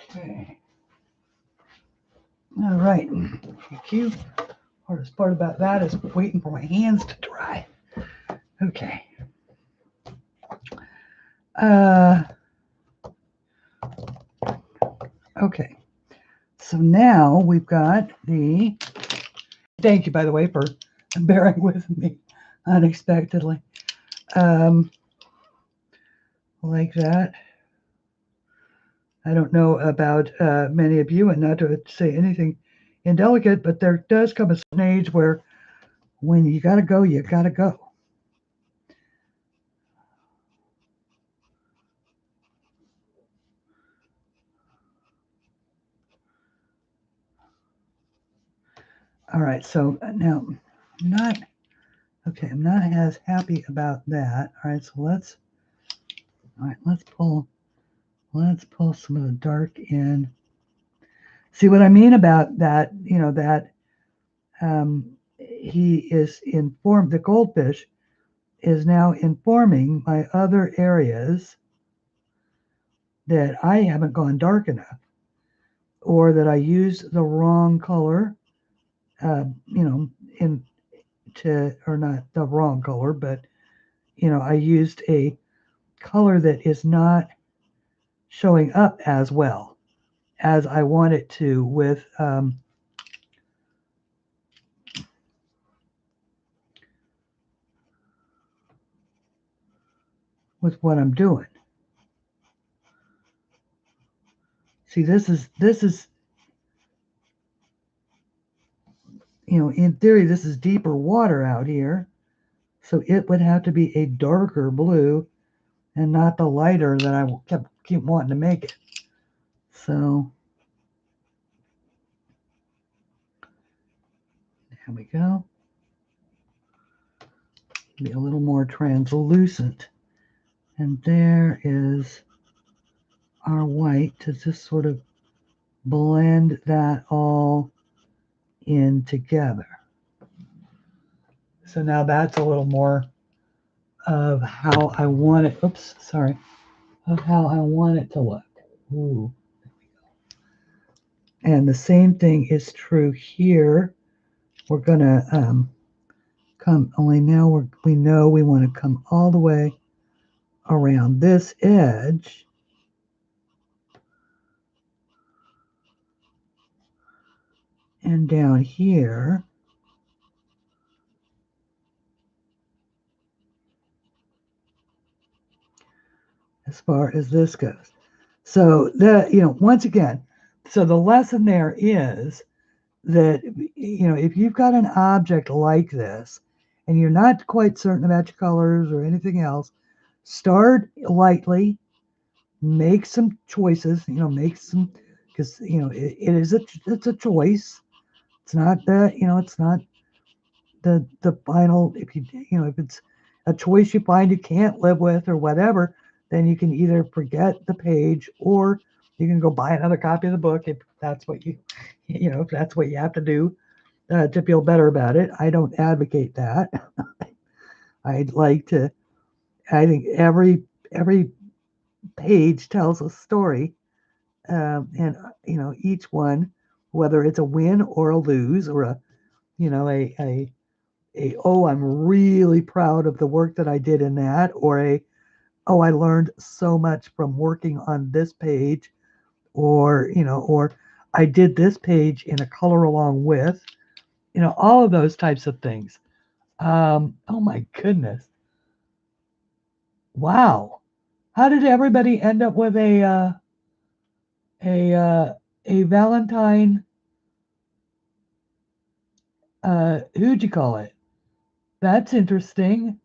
Okay. All right. Thank you. Hardest part about that is waiting for my hands to dry. Okay. Okay. So now we've got the. Thank you, by the way, for bearing with me unexpectedly. Like that. I don't know about many of you, and not to say anything indelicate, but there does come a certain age where when you got to go, you got to go. All right, so now I'm not as happy about that. All right, so let's All right, let's pull some of the dark in. See what I mean about that, you know, that he is informed, the goldfish is now informing my other areas that I haven't gone dark enough, or that I used the wrong color, you know, or not the wrong color, but, you know, I used a color that is not showing up as well as I want it to with what I'm doing. See, this is, you know, in theory, this is deeper water out here. So it would have to be a darker blue and not the lighter that I keep wanting to make it. So there we go. Be a little more translucent. And there is our white to just sort of blend that all in together. So now that's a little more of how I want it. Oops, sorry. Of how I want it to look. Ooh, there we go. And the same thing is true here. We're gonna come, only now we know we want to come all the way around this edge. And down here. As far as this goes. So the, you know, once again, so the lesson there is that, you know, if you've got an object like this and you're not quite certain about your colors or anything else, start lightly, make some choices, you know, make some, because, you know, it's a choice. It's not the, you know, it's not the final, if you know, if it's a choice you find you can't live with or whatever, then you can either forget the page or you can go buy another copy of the book if that's what you know, if that's what you have to do to feel better about it. I don't advocate that. I'd like to, I think every page tells a story, and, you know, each one, whether it's a win or a lose or a, you know, oh, I'm really proud of the work that I did in that, or oh, I learned so much from working on this page, or, you know, or I did this page in a color along with, you know, all of those types of things. Oh my goodness. Wow. How did everybody end up with a Valentine, who'd you call it? That's interesting.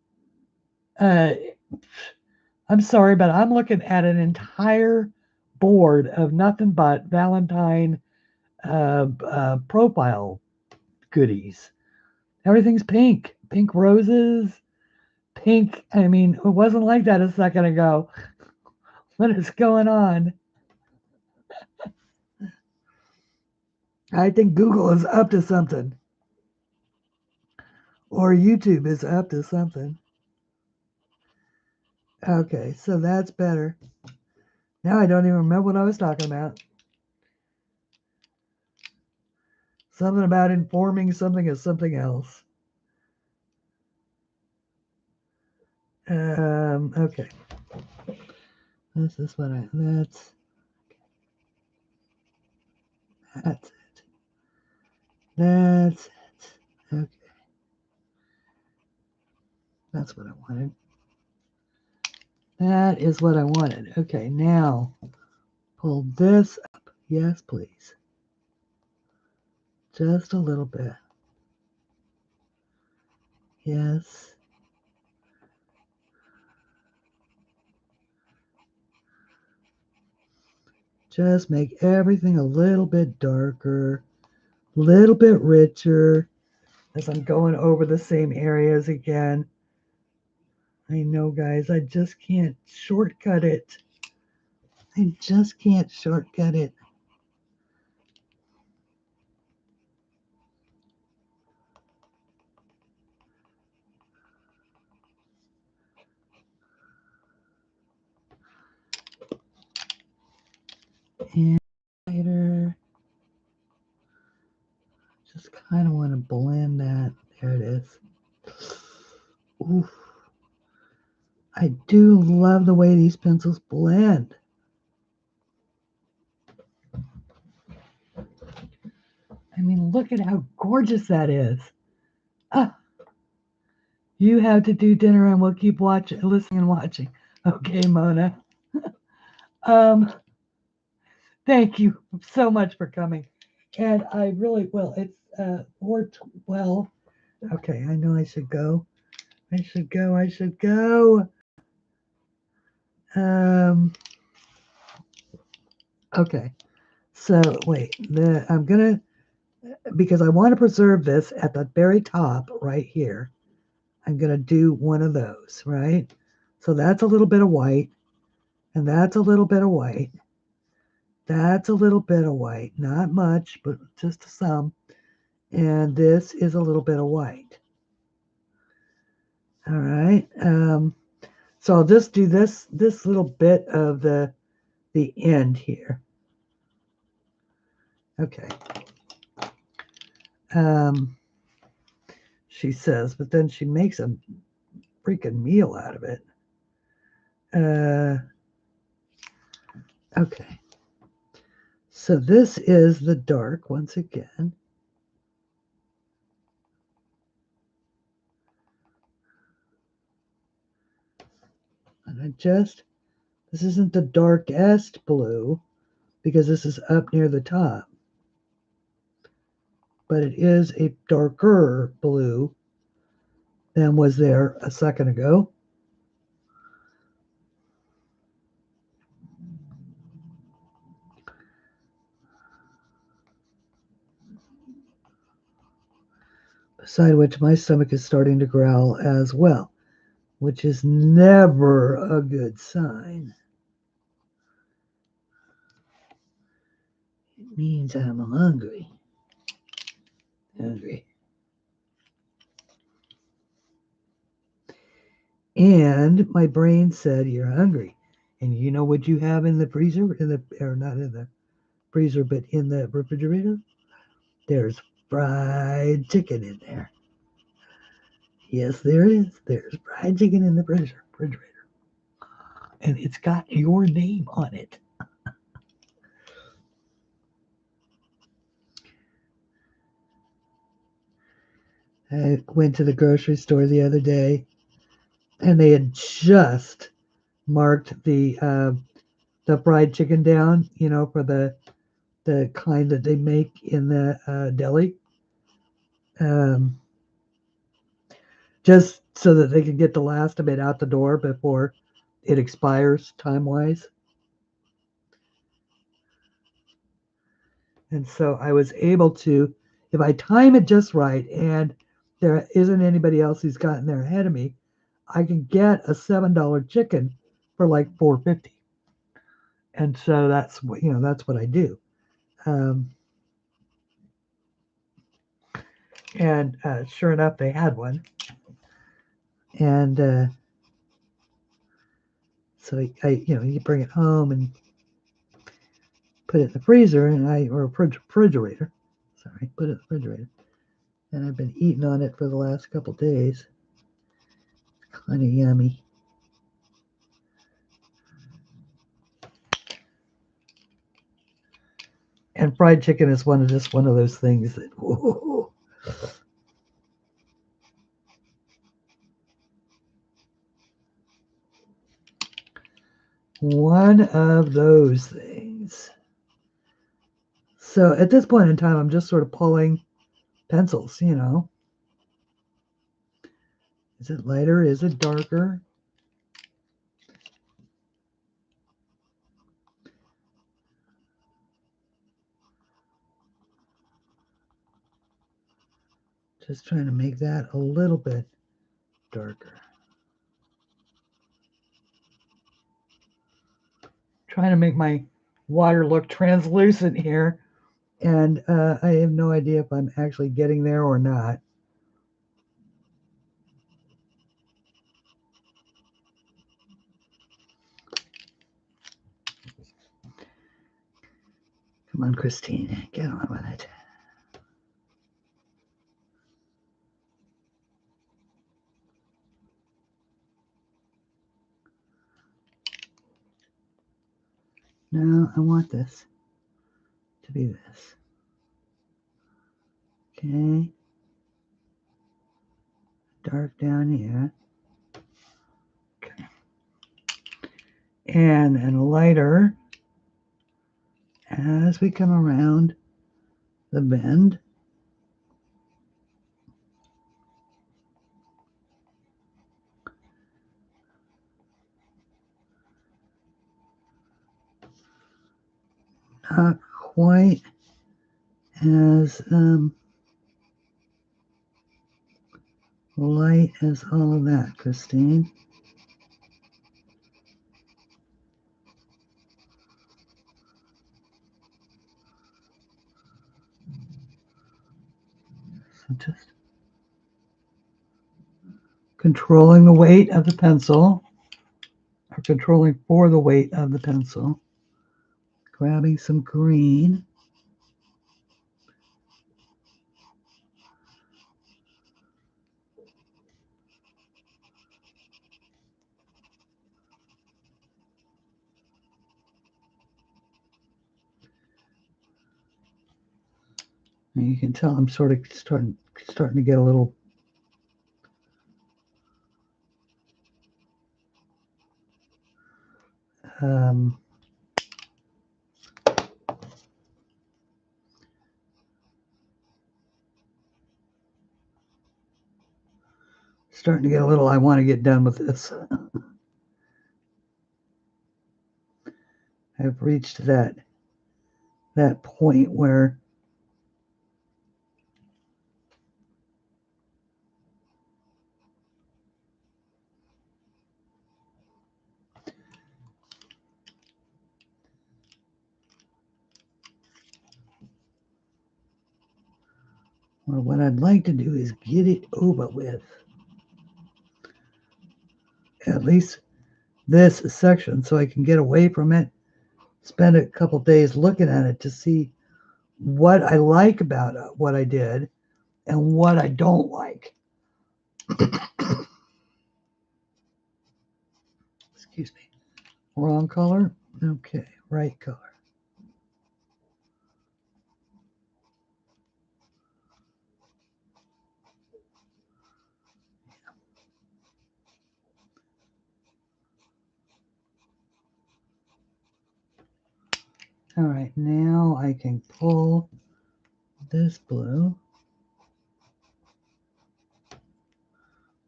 I'm sorry, but I'm looking at an entire board of nothing but Valentine profile goodies. Everything's pink, pink roses, pink. I mean, it wasn't like that a second ago. What is going on? I think Google is up to something, or YouTube is up to something. Okay, so that's better. Now I don't even remember what I was talking about. Something about informing something as something else. Okay. This is what that's it. That's it. Okay. That's what I wanted. That is what I wanted. Okay, now pull this up. Yes, please. Just a little bit. Yes. Just make everything a little bit darker, a little bit richer as I'm going over the same areas again. I know, guys, I just can't shortcut it. I just can't shortcut it. And lighter. Just kind of want to blend that. There it is. Oof. I do love the way these pencils blend. I mean, look at how gorgeous that is. Ah, you have to do dinner and we'll keep watching, listening and watching. Okay, Mona. Thank you so much for coming. And I really will. It's 4:12. Okay, I know I should go. I should go. I should go. Okay. So wait, I'm gonna, because I want to preserve this at the very top right here. I'm gonna do one of those, right? So that's a little bit of white, and that's a little bit of white. That's a little bit of white, not much, but just some. And this is a little bit of white. All right. So I'll just do this little bit of the end here. Okay. She says, but then she makes a freaking meal out of it. Okay. So this is the dark once again. And this isn't the darkest blue because this is up near the top. But it is a darker blue than was there a second ago. Beside which my stomach is starting to growl as well, which is never a good sign. It means I'm hungry. And my brain said, you're hungry. And you know what you have in the freezer? Or not in the freezer, but in the refrigerator? There's fried chicken in there. Yes, there is. There's fried chicken in the refrigerator. And it's got your name on it. I went to the grocery store the other day, and they had just marked the fried chicken down, you know, for the kind that they make in the deli, just so that they can get the last of it out the door before it expires time-wise. And so I was able to, if I time it just right and there isn't anybody else who's gotten there ahead of me, I can get a $7 chicken for like $4.50. And so that's what, that's what I do. And sure enough, they had one. And so you bring it home and put it in the freezer or refrigerator. Sorry, put it in the refrigerator. And I've been eating on it for the last couple days. It's kind of yummy. And fried chicken is one of those things that, whoa. One of those things. So at this point in time, I'm just sort of pulling pencils, Is it lighter? Is it darker? Just trying to make that a little bit darker. trying to make my water look translucent here, and I have no idea if I'm actually getting there or not. Come on, Christine, get on with it. No, I want this to be this. Okay. Dark down here. Okay. And lighter as we come around the bend. Not quite as light as all of that, Christine. So just controlling the weight of the pencil, or controlling for the weight of the pencil. Grabbing some green. And you can tell I'm sort of starting to get a little I want to get done with this. I've reached that point where what I'd like to do is get it over with. At least this section, so I can get away from it, spend a couple days looking at it to see what I like about what I did and what I don't like. Excuse me. Wrong color? Okay, right color. All right, now I can pull this blue,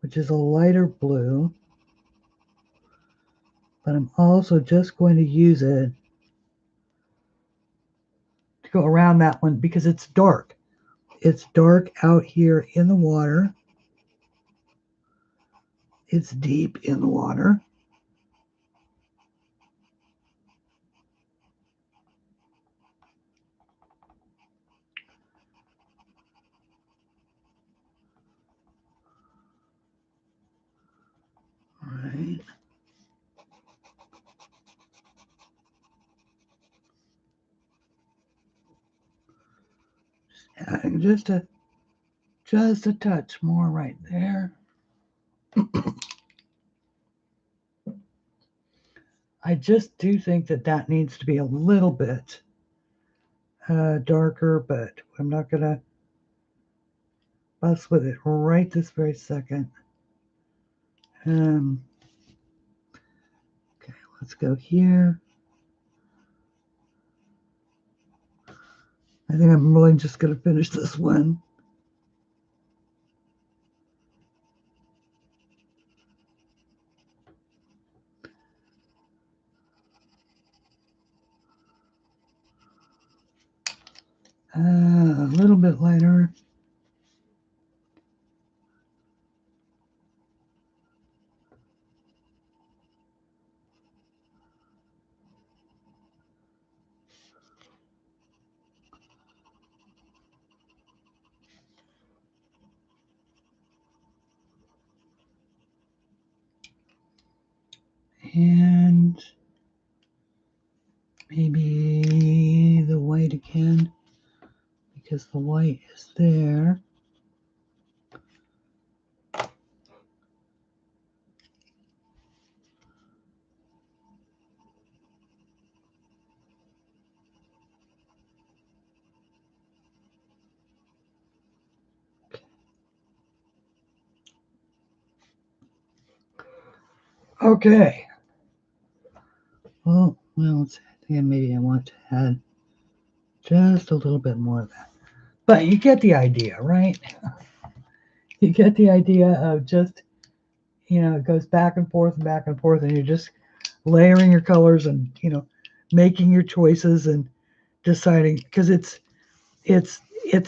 which is a lighter blue, but I'm also just going to use it to go around that one because it's dark. It's dark out here in the water. It's deep in the water. All right. Adding just a touch more right there. I just do think that needs to be a little bit darker, but I'm not gonna fuss with it right this very second. Okay, let's go here. I think I'm really just gonna finish this one. A little bit lighter. And maybe the white again, because the white is there. Okay. Well, let's see. Maybe I want to add just a little bit more of that. But you get the idea, right? You get the idea of just, it goes back and forth and you're just layering your colors and, making your choices and deciding, because it's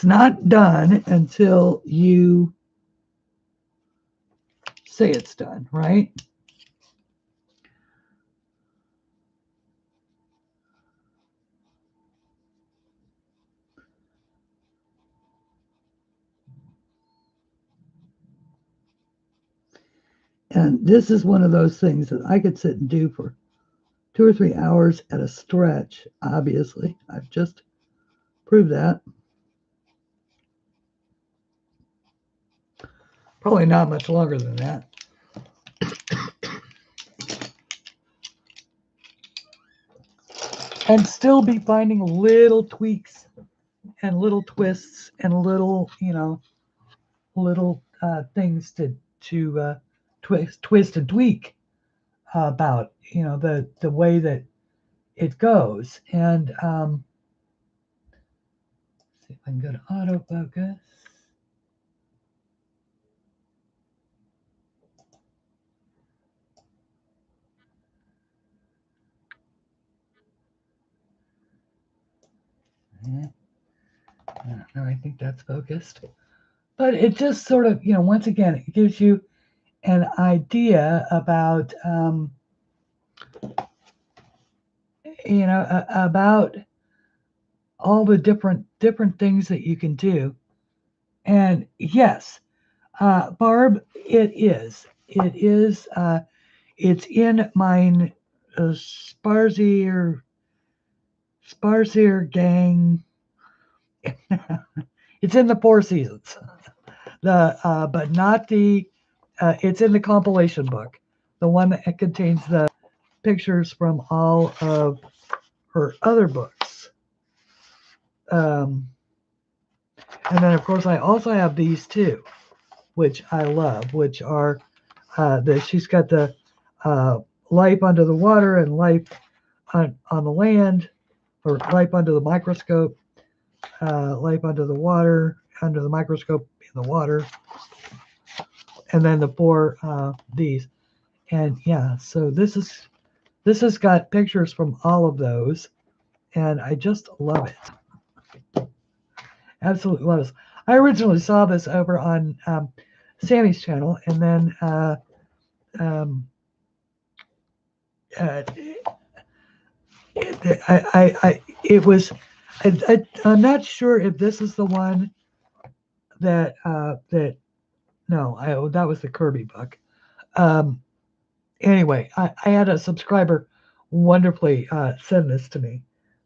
not done until you say it's done, right? And this is one of those things that I could sit and do for 2 or 3 hours at a stretch. Obviously, I've just proved that. Probably not much longer than that. And still be finding little tweaks and little twists and little, little things to twist and tweak about, the way that it goes. And see if I can go to autofocus. No, I think that's focused. But it just sort of, once again, it gives you an idea about, about all the different things that you can do. And yes, Barb, it is. It's in mine Sparsier gang. It's in the Four Seasons. But not the. It's in the compilation book, the one that contains the pictures from all of her other books. And then, of course, I also have these two, which I love, which are she's got the life under the water and life on the land, or life under the microscope, life under the water, under the microscope in the water, and then the four these. And yeah, so this has got pictures from all of those, and I just love it. Absolutely love it. I originally saw this over on Sammy's channel, and then I'm not sure if this is the one that that was the Kirby book. Anyway, I had a subscriber wonderfully send this to me,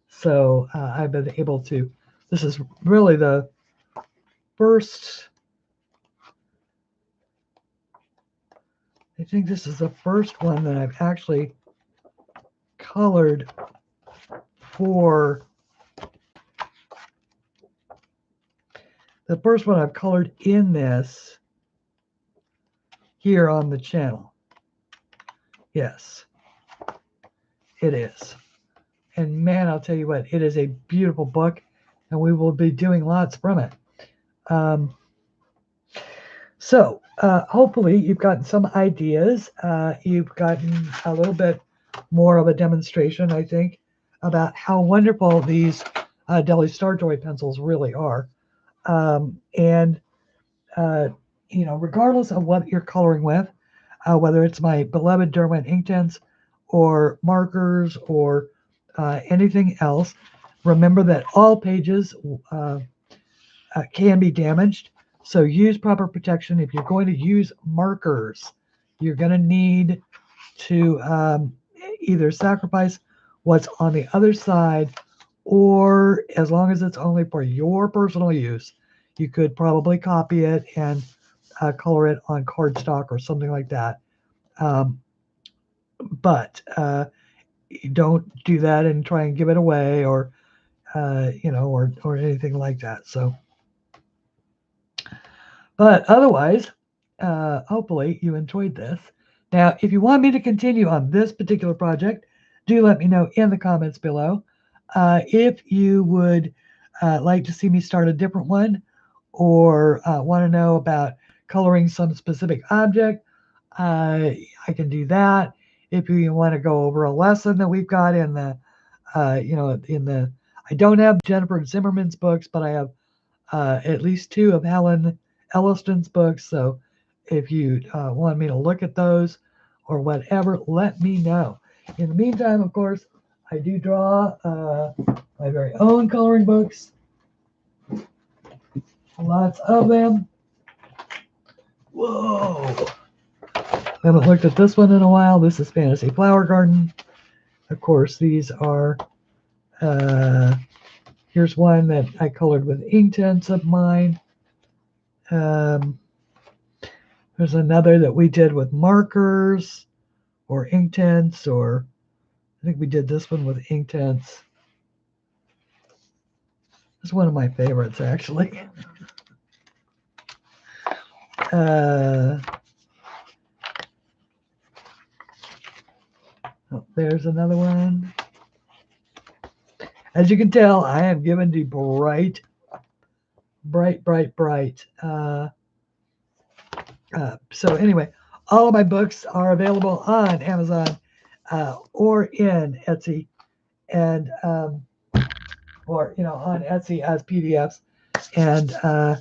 so I've been able to. This is really the first. I think this is the first one that I've actually colored for. The first one I've colored in this here on the channel. Yes, it is. And man, I'll tell you what, it is a beautiful book, and we will be doing lots from it. So hopefully you've gotten some ideas. You've gotten a little bit more of a demonstration, I think, about how wonderful these Deli Starjoy pencils really are. And regardless of what you're coloring with, whether it's my beloved Derwent Inktense or markers or anything else, remember that all pages can be damaged. So use proper protection. If you're going to use markers, you're going to need to either sacrifice what's on the other side, or as long as it's only for your personal use, you could probably copy it and color it on cardstock or something like that. But don't do that and try and give it away, or or anything like that. So, but otherwise, hopefully you enjoyed this. Now, if you want me to continue on this particular project, do let me know in the comments below. If you would like to see me start a different one, or want to know about coloring some specific object, I can do that. If you want to go over a lesson that we've got in the, I don't have Jennifer Zimmerman's books, but I have at least 2 of Helen Elliston's books. So if you want me to look at those or whatever, let me know. In the meantime, of course, I do draw my very own coloring books. Lots of them. Whoa. I haven't looked at this one in a while. This is Fantasy Flower Garden. Of course, these are, here's one that I colored with Inktense of mine. There's another that we did with markers or Inktense, or I think we did this one with Inktense. It's one of my favorites, actually. Oh, there's another one. As you can tell, I am given to bright. So anyway, all of my books are available on Amazon or in Etsy, and or on Etsy as PDFs, and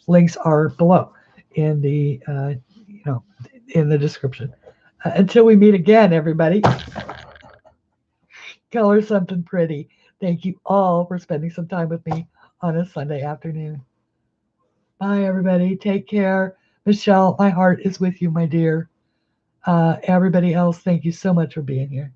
links are below in the in the description. Until we meet again, everybody, color something pretty. Thank you all for spending some time with me on a Sunday afternoon. Bye, everybody. Take care. Michelle, my heart is with you, my dear. Everybody else, thank you so much for being here.